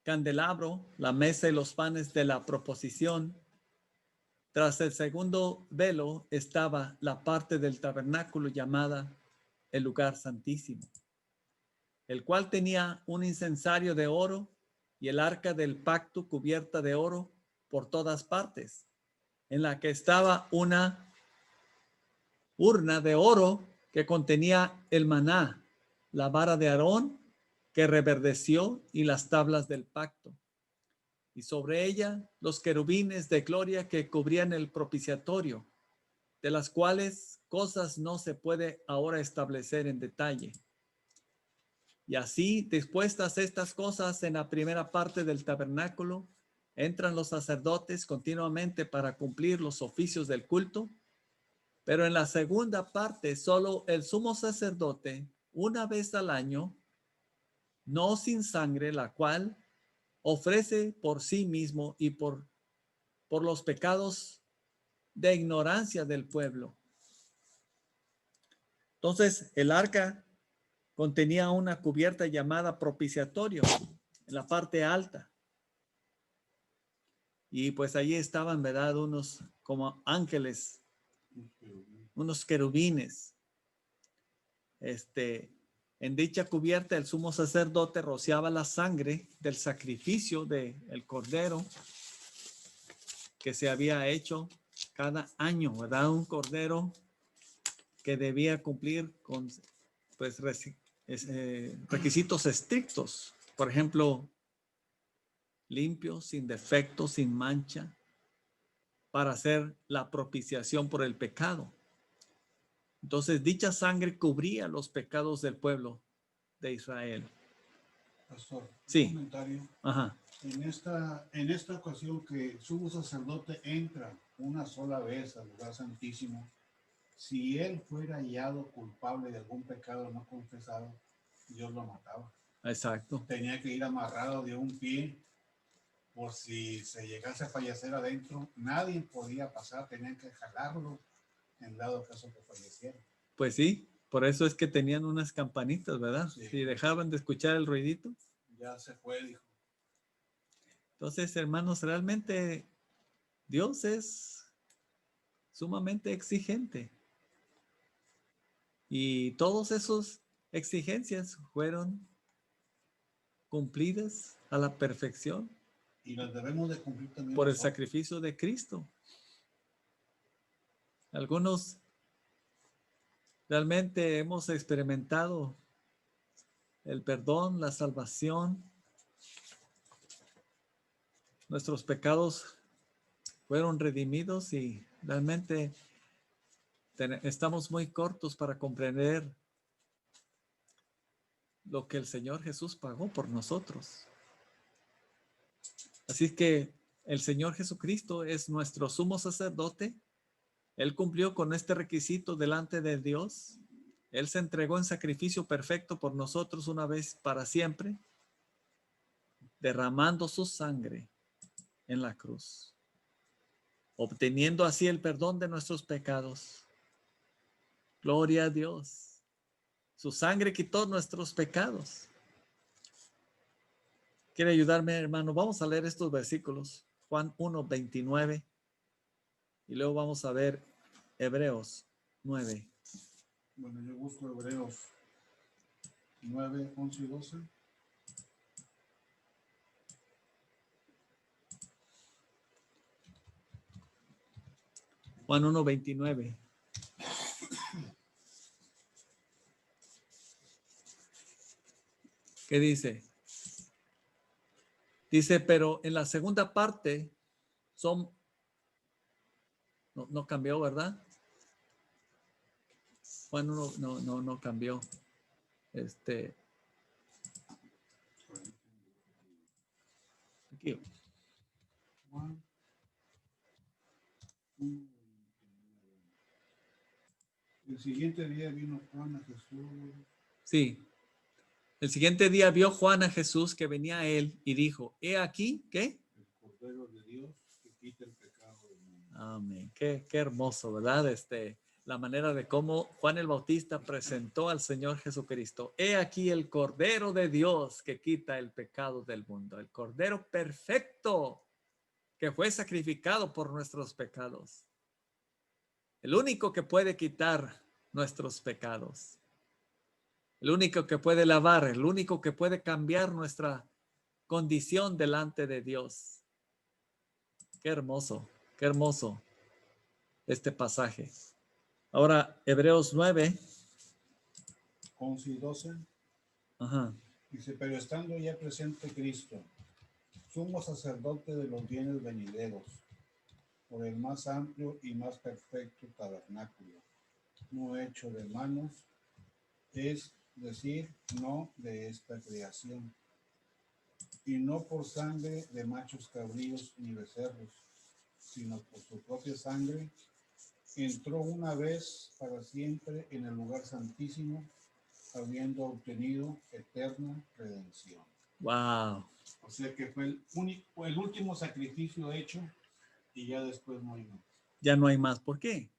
candelabro, la mesa y los panes de la proposición. Tras el segundo velo estaba la parte del tabernáculo llamada el lugar santísimo, el cual tenía un incensario de oro y el arca del pacto cubierta de oro por todas partes, en la que estaba una urna de oro que contenía el maná, la vara de Aarón que reverdeció y las tablas del pacto. Y sobre ella los querubines de gloria que cubrían el propiciatorio, de las cuales cosas no se puede ahora establecer en detalle. Y así, dispuestas estas cosas en la primera parte del tabernáculo, entran los sacerdotes continuamente para cumplir los oficios del culto, pero en la segunda parte solo el sumo sacerdote, una vez al año, no sin sangre, la cual ofrece por sí mismo y por los pecados de ignorancia del pueblo. Entonces, el arca contenía una cubierta llamada propiciatorio en la parte alta. Y pues allí estaban, ¿verdad? Unos como ángeles, unos querubines. En dicha cubierta el sumo sacerdote rociaba la sangre del sacrificio del cordero que se había hecho cada año, ¿verdad? Un cordero que debía cumplir con pues requisitos estrictos. Por ejemplo, limpio, sin defecto, sin mancha, para hacer la propiciación por el pecado. Entonces, dicha sangre cubría los pecados del pueblo de Israel. Pastor, sí. Un comentario. Ajá. En esta ocasión que el sumo sacerdote entra una sola vez al lugar santísimo, si él fuera hallado culpable de algún pecado no confesado, Dios lo mataba. Exacto. Tenía que ir amarrado de un pie, por si se llegase a fallecer adentro, nadie podía pasar, tenían que jalarlo en dado caso que falleciera. Pues sí, por eso es que tenían unas campanitas, ¿verdad? Sí. Si dejaban de escuchar el ruidito. Ya se fue, dijo. Entonces, hermanos, realmente Dios es sumamente exigente. Y todas esas exigencias fueron cumplidas a la perfección. Y las debemos de cumplir también por nosotros. El sacrificio de Cristo. Algunos realmente hemos experimentado el perdón, la salvación. Nuestros pecados fueron redimidos y realmente estamos muy cortos para comprender lo que el Señor Jesús pagó por nosotros. Así que el Señor Jesucristo es nuestro sumo sacerdote. Él cumplió con este requisito delante de Dios. Él se entregó en sacrificio perfecto por nosotros una vez para siempre, derramando su sangre en la cruz, obteniendo así el perdón de nuestros pecados. Gloria a Dios. Su sangre quitó nuestros pecados. ¿Quiere ayudarme, hermano? Vamos a leer estos versículos. Juan 1, 29. Y luego vamos a ver Hebreos 9. Bueno, yo busco Hebreos 9, 11 y 12. Juan 1:29. ¿Qué dice? Dice, pero en la segunda parte son, no cambió, ¿verdad? Juan 1 no cambió. Aquí. Juan 1:29. El siguiente día vino Juan a Jesús. Sí. El siguiente día vio Juan a Jesús que venía a él y dijo, he aquí, ¿qué? El Cordero de Dios que quita el pecado del mundo. Amén. Qué hermoso, ¿verdad? La manera de cómo Juan el Bautista presentó al Señor Jesucristo. He aquí el Cordero de Dios que quita el pecado del mundo. El Cordero perfecto que fue sacrificado por nuestros pecados. El único que puede quitar nuestros pecados. El único que puede lavar, el único que puede cambiar nuestra condición delante de Dios. Qué hermoso este pasaje. Ahora, Hebreos 9. 11 y 12. Ajá. Dice, pero estando ya presente Cristo, sumo sacerdote de los bienes venideros, por el más amplio y más perfecto tabernáculo, no hecho de manos, es decir, no de esta creación, y no por sangre de machos cabríos ni becerros, sino por su propia sangre, entró una vez para siempre en el lugar santísimo, habiendo obtenido eterna redención. Wow. O sea que fue el último sacrificio hecho y ya después no hay más. Ya no hay más. ¿Por qué?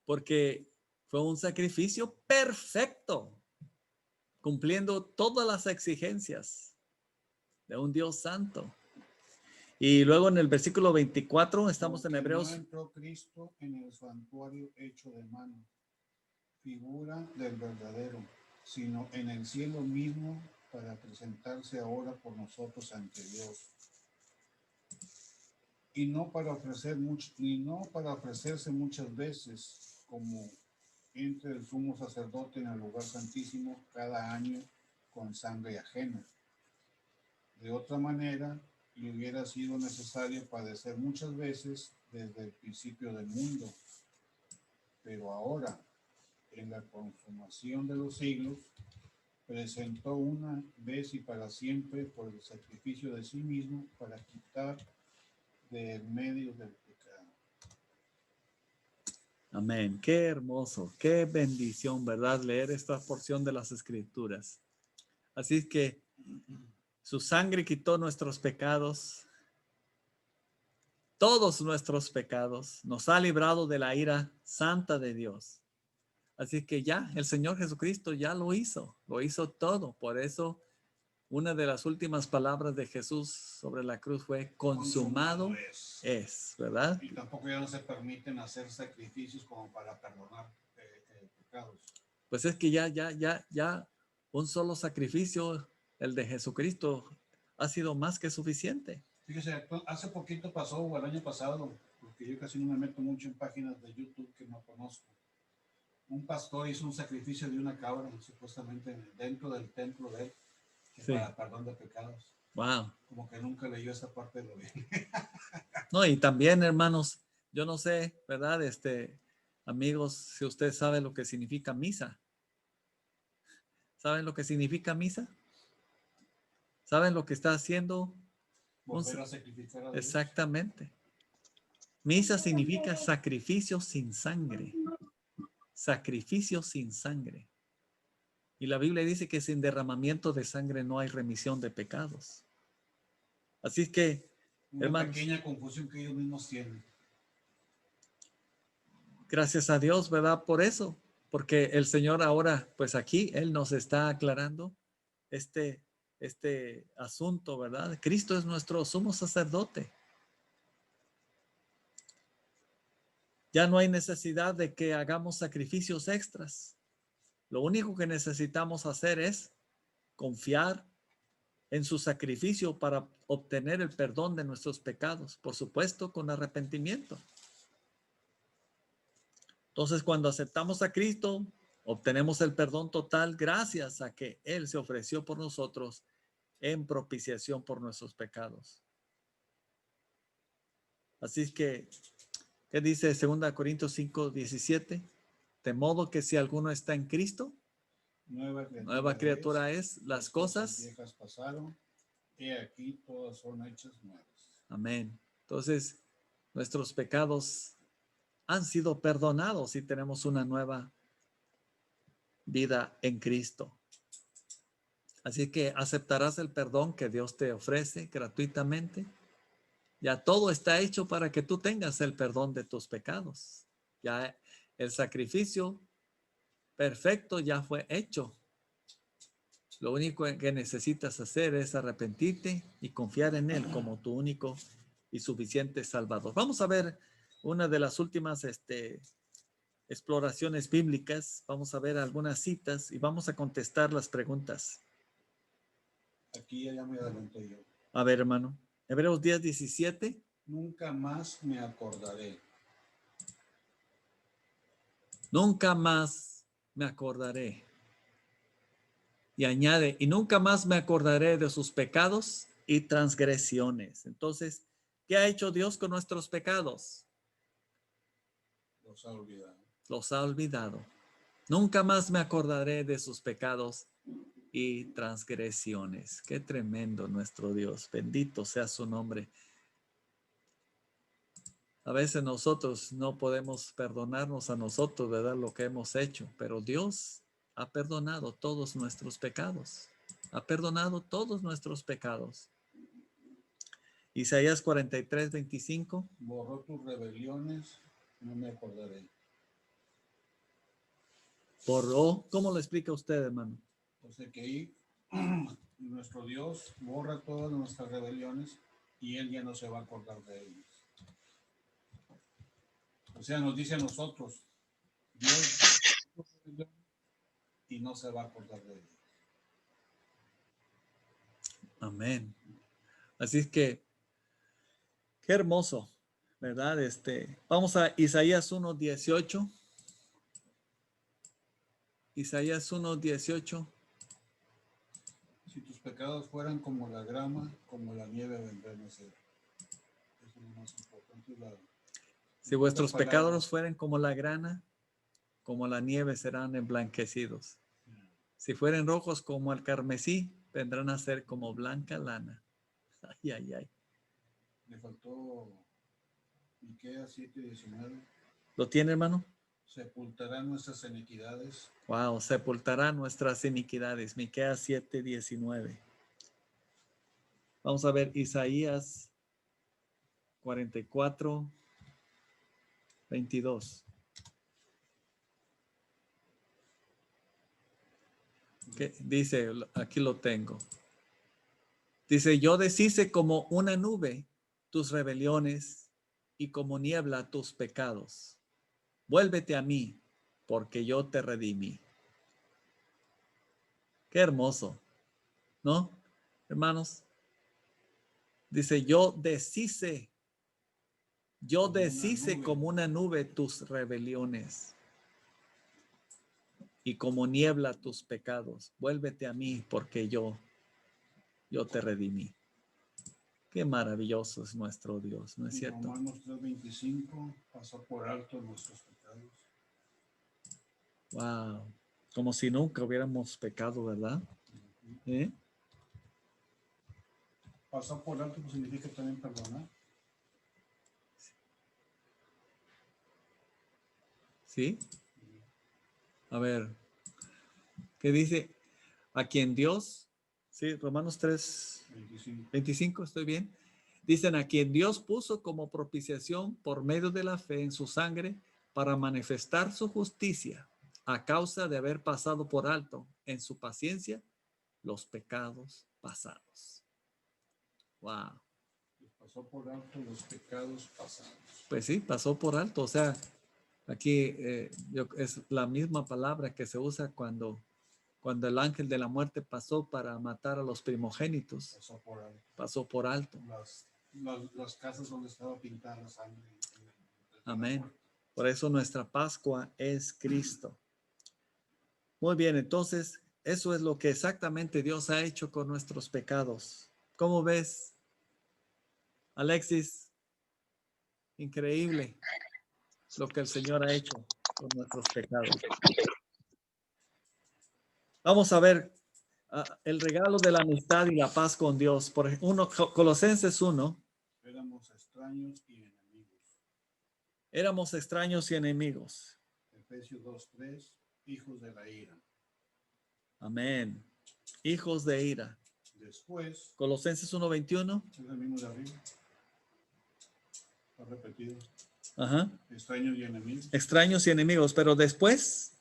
Porque fue un sacrificio perfecto, cumpliendo todas las exigencias de un Dios santo. Y luego en el versículo 24, estamos en Hebreos. No entró Cristo en el santuario hecho de mano, figura del verdadero, sino en el cielo mismo para presentarse ahora por nosotros ante Dios. Y no para ofrecerse muchas veces, como entre el sumo sacerdote en el lugar santísimo cada año con sangre ajena. De otra manera, le hubiera sido necesario padecer muchas veces desde el principio del mundo. Pero ahora, en la consumación de los siglos, presentó una vez y para siempre por el sacrificio de sí mismo para quitar de en medio del pecado. Amén. Qué hermoso, qué bendición, ¿verdad? Leer esta porción de las Escrituras. Así es que su sangre quitó nuestros pecados, todos nuestros pecados, nos ha librado de la ira santa de Dios. Así que ya, el Señor Jesucristo ya lo hizo todo. Por eso, una de las últimas palabras de Jesús sobre la cruz fue, consumado es, ¿verdad? Y tampoco ya no se permiten hacer sacrificios como para perdonar pecados. Pues es que ya, un solo sacrificio, el de Jesucristo, ha sido más que suficiente. Fíjese, hace poquito pasó, o el año pasado, porque yo casi no me meto mucho en páginas de YouTube que no conozco. Un pastor hizo un sacrificio de una cabra, supuestamente dentro del templo de él, Sí. para perdón de pecados. Wow. Como que nunca leyó esa parte de lo bien. No, y también, hermanos, yo no sé, ¿verdad? Amigos, si usted sabe lo que significa misa. ¿Saben lo que significa misa? ¿Saben lo que está haciendo? Volver a sacrificar a Dios. Exactamente. Misa significa sacrificio sin sangre. Sacrificio sin sangre. Y la Biblia dice que sin derramamiento de sangre no hay remisión de pecados. Así es que, una hermanos, pequeña confusión que ellos mismos tienen. Gracias a Dios, ¿verdad? Por eso. Porque el Señor ahora, pues aquí, Él nos está aclarando este asunto, ¿verdad? Cristo es nuestro sumo sacerdote. Ya no hay necesidad de que hagamos sacrificios extras. Lo único que necesitamos hacer es confiar en su sacrificio para obtener el perdón de nuestros pecados, por supuesto, con arrepentimiento. Entonces, cuando aceptamos a Cristo, obtenemos el perdón total gracias a que Él se ofreció por nosotros en propiciación por nuestros pecados. Así es que, ¿qué dice 2 Corintios 5:17? De modo que si alguno está en Cristo, nueva criatura es, las cosas viejas pasaron, he aquí todas son hechas nuevas. Amén. Entonces, nuestros pecados han sido perdonados y tenemos una nueva vida en Cristo. Así que aceptarás el perdón que Dios te ofrece gratuitamente. Ya todo está hecho para que tú tengas el perdón de tus pecados. Ya el sacrificio perfecto ya fue hecho. Lo único que necesitas hacer es arrepentirte y confiar en Él como tu único y suficiente Salvador. Vamos a ver una de las últimas exploraciones bíblicas. Vamos a ver algunas citas y vamos a contestar las preguntas. Aquí ya me adelanté yo. A ver, hermano. Hebreos 10:17. Nunca más me acordaré. Nunca más me acordaré. Y añade, y nunca más me acordaré de sus pecados y transgresiones. Entonces, ¿qué ha hecho Dios con nuestros pecados? Los ha olvidado. Los ha olvidado. Nunca más me acordaré de sus pecados y transgresiones. Qué tremendo nuestro Dios. Bendito sea su nombre. A veces nosotros no podemos perdonarnos a nosotros, ¿verdad? Lo que hemos hecho, pero Dios ha perdonado todos nuestros pecados. Ha perdonado todos nuestros pecados. Isaías 43:25. Borró tus rebeliones, no me acordaré. Borró. ¿Cómo lo explica usted, hermano? O sea que ahí nuestro Dios borra todas nuestras rebeliones y Él ya no se va a acordar de ellas. O sea, nos dice a nosotros, Dios y no se va a acordar de ellas. Amén. Así es que, qué hermoso, ¿verdad? Vamos a Isaías 1:18. Isaías 1:18. Si tus pecados fueran como la grama, como la nieve vendrán a ser. Eso es lo más importante. Si vuestros pecados fueren como la grana, como la nieve serán emblanquecidos. Si fueren rojos como el carmesí, vendrán a ser como blanca lana. Ay, ay, ay. Le faltó Miqueas 7:19. ¿Lo tiene, hermano? Sepultarán nuestras iniquidades. Wow, sepultará nuestras iniquidades. Miqueas 7:19. Vamos a ver Isaías 44:22. ¿Qué dice? Aquí lo tengo. Dice, yo deshice como una nube tus rebeliones y como niebla tus pecados. Vuélvete a mí, porque yo te redimí. Qué hermoso, ¿no, hermanos? Dice, yo deshice como una nube tus rebeliones y como niebla tus pecados. Vuélvete a mí, porque yo te redimí. Qué maravilloso es nuestro Dios, ¿no es cierto? Romanos 3:25 pasó por alto nuestros pecados. Wow, como si nunca hubiéramos pecado, ¿verdad? ¿Eh? Pasó por alto pues significa también perdonar. ¿Sí? A ver, ¿qué dice? A quien Dios, sí, Romanos 3:25, ¿estoy bien? Dicen, a quien Dios puso como propiciación por medio de la fe en su sangre para manifestar su justicia a causa de haber pasado por alto en su paciencia los pecados pasados. Wow. Pasó por alto los pecados pasados. Pues sí, pasó por alto. O sea, aquí es la misma palabra que se usa cuando el ángel de la muerte pasó para matar a los primogénitos. Pasó por alto. Pasó por alto. Las casas donde estaba pintada la sangre. Amén. Por eso nuestra Pascua es Cristo. Muy bien, entonces eso es lo que exactamente Dios ha hecho con nuestros pecados. ¿Cómo ves, Alexis? Increíble lo que el Señor ha hecho con nuestros pecados. Vamos a ver el regalo de la amistad y la paz con Dios. Por ejemplo, Colosenses 1. Éramos extraños y enemigos. Éramos extraños y enemigos. Efesios 2:3, hijos de la ira. Amén. Hijos de ira. Después, Colosenses 1:21. es el mismo de arriba. Está repetido. Ajá. Extraños y enemigos. Extraños y enemigos. Pero después,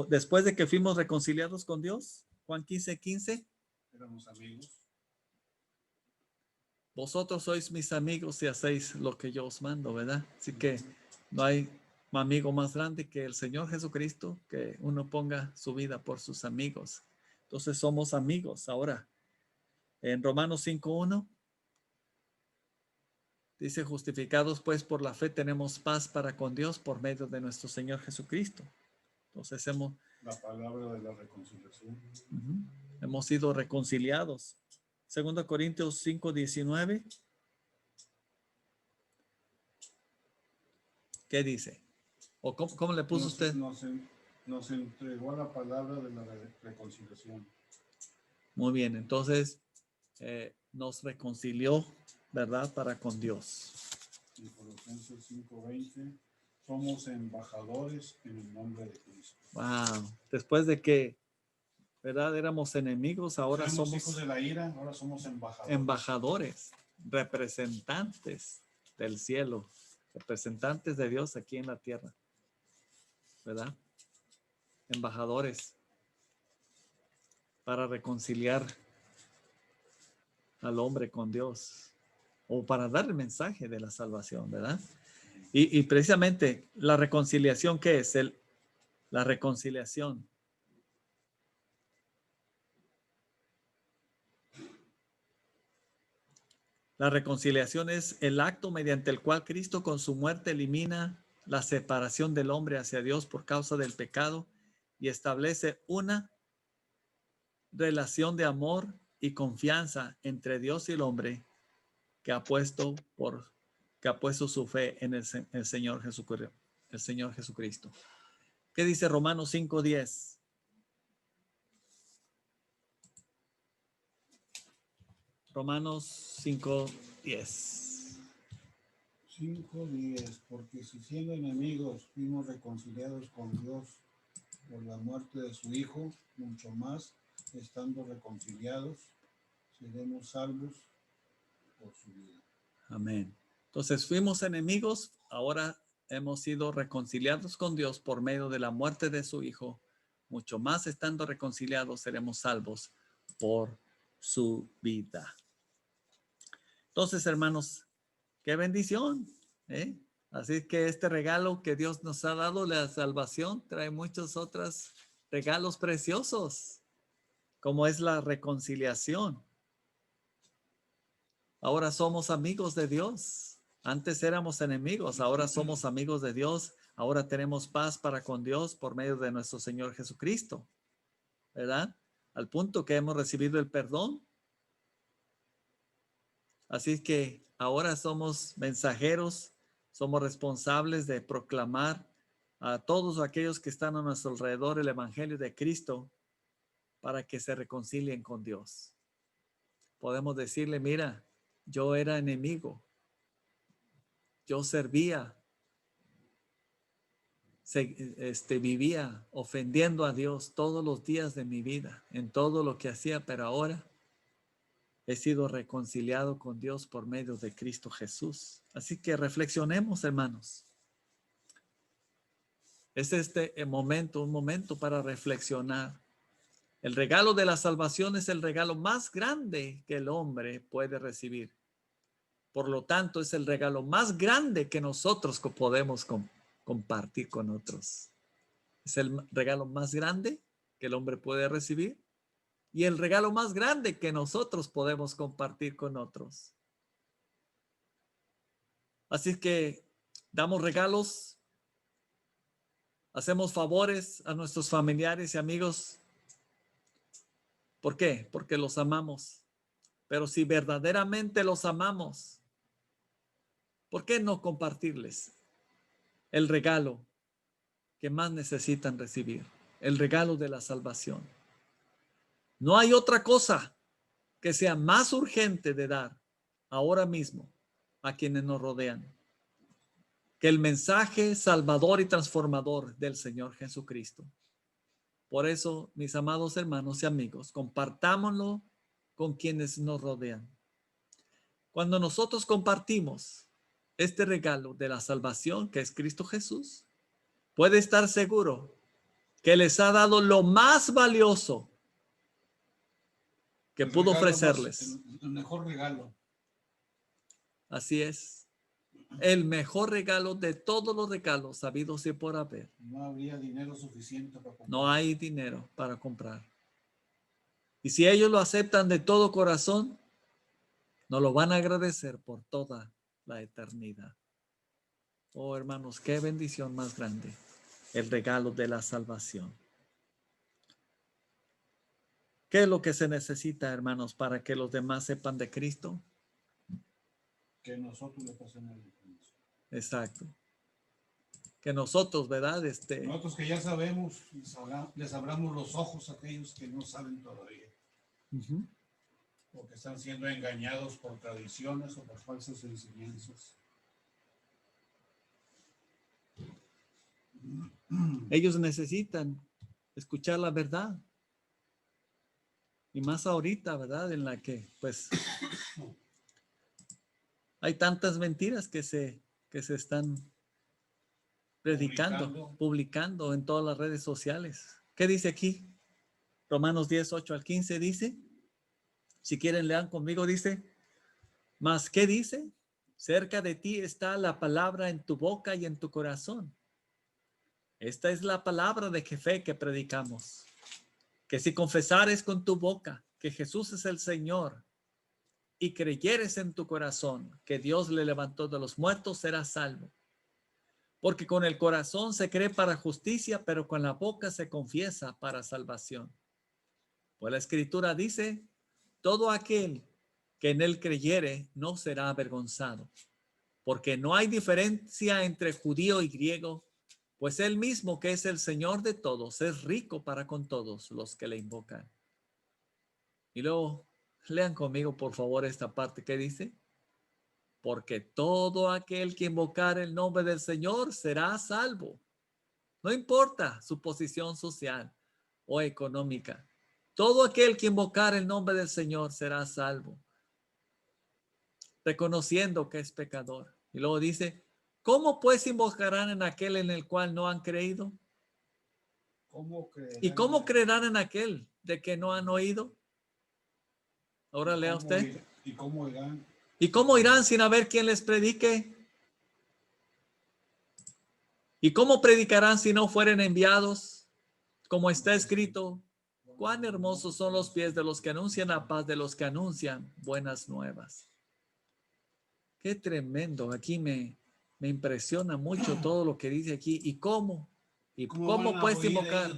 después de que fuimos reconciliados con Dios, Juan 15:15. Éramos amigos. Vosotros sois mis amigos si hacéis lo que yo os mando, ¿verdad? Así que no hay amigo más grande que el Señor Jesucristo, que uno ponga su vida por sus amigos. Entonces somos amigos. Ahora, en Romanos 5:1, dice, justificados pues por la fe tenemos paz para con Dios por medio de nuestro Señor Jesucristo. Entonces la palabra de la reconciliación. Hemos sido reconciliados. 2 Corintios 5:19. ¿Qué dice? ¿O cómo le puso usted? Nos entregó la palabra de la reconciliación. Muy bien, entonces nos reconcilió, ¿verdad? Para con Dios. En Colosenses 5:20, somos embajadores en el nombre de Cristo. Wow, después de que, ¿verdad? Éramos enemigos, ahora somos hijos de la ira, ahora somos embajadores. Embajadores, representantes del cielo, representantes de Dios aquí en la tierra, ¿verdad? Embajadores para reconciliar al hombre con Dios o para dar el mensaje de la salvación, ¿verdad? Y precisamente la reconciliación, ¿qué es? La reconciliación. La reconciliación es el acto mediante el cual Cristo con su muerte elimina la separación del hombre hacia Dios por causa del pecado y establece una relación de amor y confianza entre Dios y el hombre que ha puesto su fe en el Señor Jesucristo. ¿Qué dice Romanos 5:10? Romanos 5:10. 5:10, porque si siendo enemigos fuimos reconciliados con Dios por la muerte de su Hijo, mucho más, estando reconciliados, seremos salvos por su vida. Amén. Entonces fuimos enemigos, ahora hemos sido reconciliados con Dios por medio de la muerte de su Hijo. Mucho más estando reconciliados seremos salvos por su vida. Entonces, hermanos, qué bendición, ¿eh? Así que este regalo que Dios nos ha dado, la salvación, trae muchos otros regalos preciosos, como es la reconciliación. Ahora somos amigos de Dios. Antes éramos enemigos, ahora somos amigos de Dios. Ahora tenemos paz para con Dios por medio de nuestro Señor Jesucristo, ¿verdad? Al punto que hemos recibido el perdón. Así que ahora somos mensajeros, somos responsables de proclamar a todos aquellos que están a nuestro alrededor el Evangelio de Cristo para que se reconcilien con Dios. Podemos decirle, mira, yo era enemigo, yo servía, vivía ofendiendo a Dios todos los días de mi vida, en todo lo que hacía, pero ahora he sido reconciliado con Dios por medio de Cristo Jesús. Así que reflexionemos, hermanos. Es un momento para reflexionar. El regalo de la salvación es el regalo más grande que el hombre puede recibir. Por lo tanto, es el regalo más grande que nosotros podemos compartir con otros. Es el regalo más grande que el hombre puede recibir y el regalo más grande que nosotros podemos compartir con otros. Así que damos regalos Hacemos favores a nuestros familiares y amigos. ¿Por qué? Porque los amamos. Pero si verdaderamente los amamos, ¿por qué no compartirles el regalo que más necesitan recibir? El regalo de la salvación. No hay otra cosa que sea más urgente de dar ahora mismo a quienes nos rodean que el mensaje salvador y transformador del Señor Jesucristo. Por eso, mis amados hermanos y amigos, compartámoslo con quienes nos rodean. Cuando nosotros compartimos este regalo de la salvación que es Cristo Jesús, puede estar seguro que les ha dado lo más valioso que pudo ofrecerles. El mejor regalo. Así es. El mejor regalo de todos los regalos habidos y por haber. No habría dinero suficiente para comprar. No hay dinero para comprar. Y si ellos lo aceptan de todo corazón, nos lo van a agradecer por toda la eternidad. Oh, hermanos, qué bendición más grande. El regalo de la salvación. ¿Qué es lo que se necesita, hermanos, para que los demás sepan de Cristo? Que nosotros le pasemos la información. Exacto. Que nosotros, ¿verdad? Nosotros que ya sabemos, les abramos los ojos a aquellos que no saben todavía. Porque están siendo engañados por tradiciones o por falsas enseñanzas. Ellos necesitan escuchar la verdad. Y más ahorita, ¿verdad? En la que, pues, hay tantas mentiras que se están predicando, publicando en todas las redes sociales. ¿Qué dice aquí? Romanos 10, 8 al 15 dice, si quieren lean conmigo, dice, ¿mas qué dice? Cerca de ti está la palabra en tu boca y en tu corazón. Esta es la palabra de fe que predicamos. Que si confesares con tu boca que Jesús es el Señor y creyeres en tu corazón que Dios le levantó de los muertos, serás salvo. Porque con el corazón se cree para justicia, pero con la boca se confiesa para salvación. Pues la Escritura dice, todo aquel que en él creyere no será avergonzado. Porque no hay diferencia entre judío y griego, pues él mismo que es el Señor de todos, es rico para con todos los que le invocan. Y luego, lean conmigo por favor esta parte que dice, porque todo aquel que invocar el nombre del Señor será salvo. No importa su posición social o económica. Todo aquel que invocar el nombre del Señor será salvo, reconociendo que es pecador. Y luego dice, ¿cómo pues invocarán en aquel en el cual no han creído? ¿Y cómo creerán en aquel de que no han oído? Ahora lea usted. ¿Y cómo irán? ¿Y cómo irán sin haber quien les predique? ¿Y cómo predicarán si no fueren enviados? Como está escrito, cuán hermosos son los pies de los que anuncian la paz, de los que anuncian buenas nuevas. Qué tremendo. Aquí me impresiona mucho todo lo que dice aquí. ¿Y cómo? ¿Y cómo puedes invocar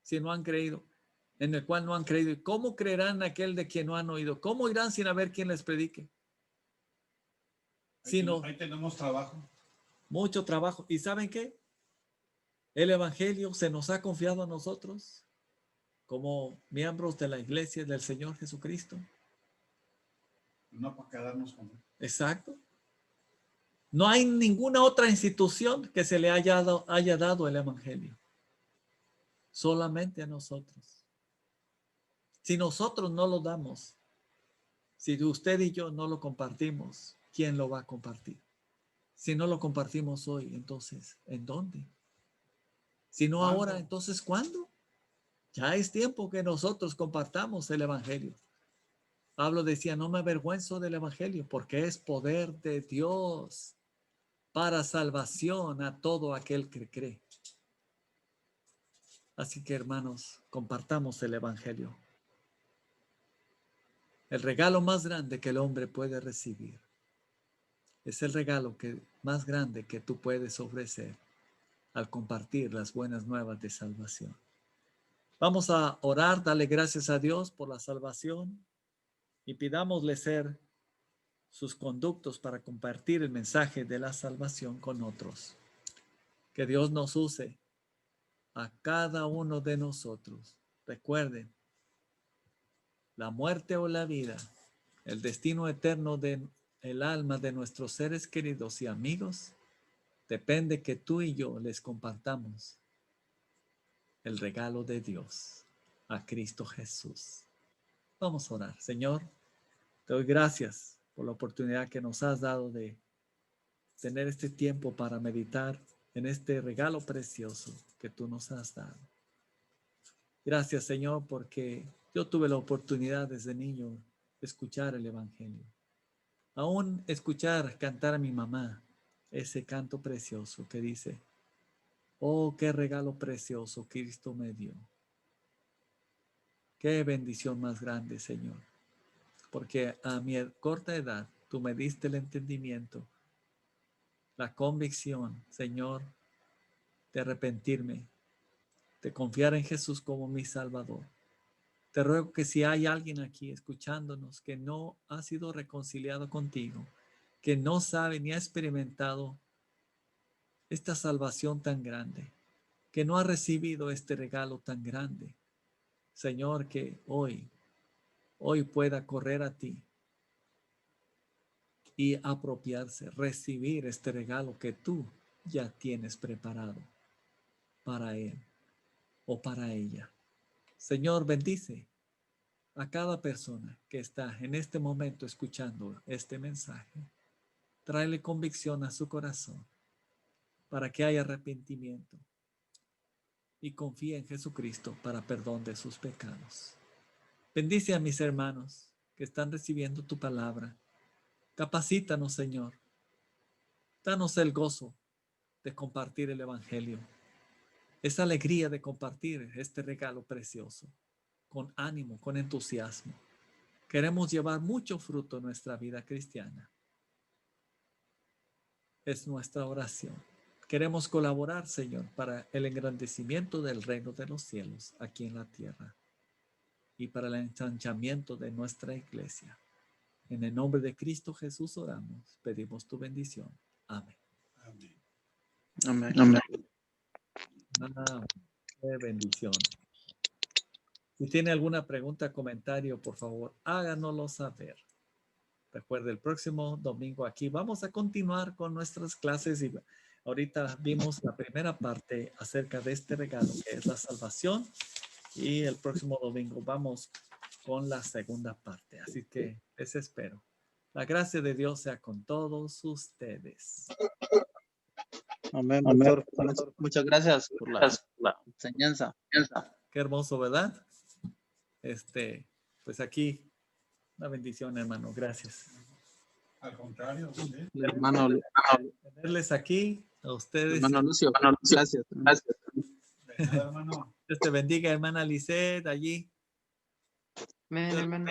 si no han creído? En el cual no han creído. ¿Y cómo creerán en aquel de quien no han oído? ¿Cómo irán sin haber quien les predique? Ahí tenemos trabajo. Mucho trabajo. ¿Y saben qué? El evangelio se nos ha confiado a nosotros como miembros de la iglesia del Señor Jesucristo. No para quedarnos con él. Exacto. No hay ninguna otra institución que se le haya dado el evangelio. Solamente a nosotros. Si nosotros no lo damos, si usted y yo no lo compartimos, ¿quién lo va a compartir? Si no lo compartimos hoy, entonces, ¿en dónde? Si no ¿Cuándo? ahora, entonces, ¿cuándo? Ya es tiempo que nosotros compartamos el evangelio. Pablo decía, no me avergüenzo del evangelio porque es poder de Dios para salvación a todo aquel que cree. Así que, hermanos, compartamos el evangelio. El regalo más grande que el hombre puede recibir es el regalo más grande que tú puedes ofrecer. al compartir las buenas nuevas de salvación. Vamos a orar, darle gracias a Dios por la salvación y pidámosle ser sus conductos para compartir el mensaje de la salvación con otros. Que Dios nos use a cada uno de nosotros. Recuerden, la muerte o la vida, el destino eterno del alma de nuestros seres queridos y amigos, depende que tú y yo les compartamos el regalo de Dios a Cristo Jesús. Vamos a orar. Señor, te doy gracias por la oportunidad que nos has dado de tener este tiempo para meditar en este regalo precioso que tú nos has dado. Gracias, Señor, porque yo tuve la oportunidad desde niño de escuchar el Evangelio. Aún escuchar cantar a mi mamá ese canto precioso que dice, oh, qué regalo precioso Cristo me dio. Qué bendición más grande, Señor. Porque a mi corta edad tú me diste el entendimiento, la convicción, Señor, de arrepentirme, de confiar en Jesús como mi Salvador. Te ruego que si hay alguien aquí escuchándonos que no ha sido reconciliado contigo, que no sabe ni ha experimentado esta salvación tan grande, que no ha recibido este regalo tan grande, Señor, que hoy pueda correr a ti y apropiarse, recibir este regalo que tú ya tienes preparado para él o para ella. Señor, bendice a cada persona que está en este momento escuchando este mensaje. Tráele convicción a su corazón para que haya arrepentimiento y confíe en Jesucristo para perdón de sus pecados. Bendice a mis hermanos que están recibiendo tu palabra. Capacítanos, Señor. Danos el gozo de compartir el Evangelio. Esa alegría de compartir este regalo precioso. Con ánimo, con entusiasmo. Queremos llevar mucho fruto en nuestra vida cristiana. Es nuestra oración. Queremos colaborar, Señor, para el engrandecimiento del reino de los cielos aquí en la tierra y para el ensanchamiento de nuestra iglesia. En el nombre de Cristo Jesús oramos, pedimos tu bendición. Amén. Amén. Amén. Amén. Qué bendición. Si tiene alguna pregunta, comentario, por favor, háganoslo saber. Recuerde, el próximo domingo aquí vamos a continuar con nuestras clases y ahorita vimos la primera parte acerca de este regalo que es la salvación y el próximo domingo vamos con la segunda parte. Así que les espero. La gracia de Dios sea con todos ustedes. Amén, doctor. Muchas gracias por la enseñanza. Qué hermoso, ¿verdad? Pues aquí, una bendición, hermano. Gracias. Al contrario, ¿sí? Hermano Tenerles aquí a ustedes. Hermano Lucio, gracias. De nada, hermano. Dios te bendiga, hermana Lisette, allí. Amén, hermano.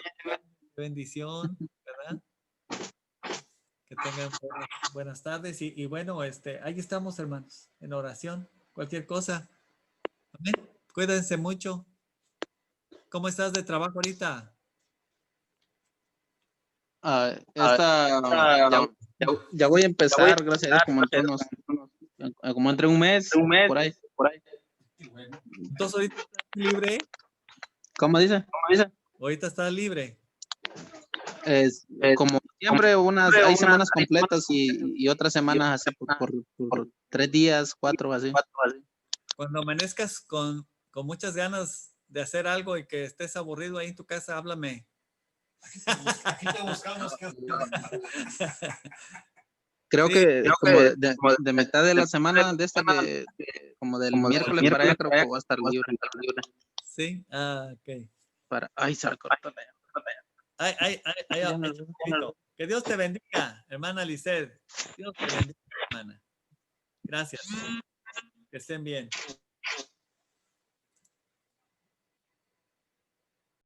Bendición, ¿verdad? Que tengan buenas tardes y bueno, ahí estamos, hermanos, en oración, cualquier cosa. Amén. Cuídense mucho. ¿Cómo estás de trabajo ahorita? Ya voy a empezar, gracias a Dios, como entre un mes, por ahí. Entonces, ¿ahorita estás libre? ¿Cómo dice? Ahorita estás libre. Como siempre, hay semanas completas y otras semanas así por 3 días, 4, así. Cuando amanezcas con muchas ganas de hacer algo y que estés aburrido ahí en tu casa, háblame. Aquí te buscamos. Creo Sí, que como de mitad de la semana de como del miércoles para allá, creo que voy a estar libre. Sí, ok. Ay, se cortó. Que Dios te bendiga, hermana Lisette. Dios te bendiga, hermana. Gracias. Que estén bien.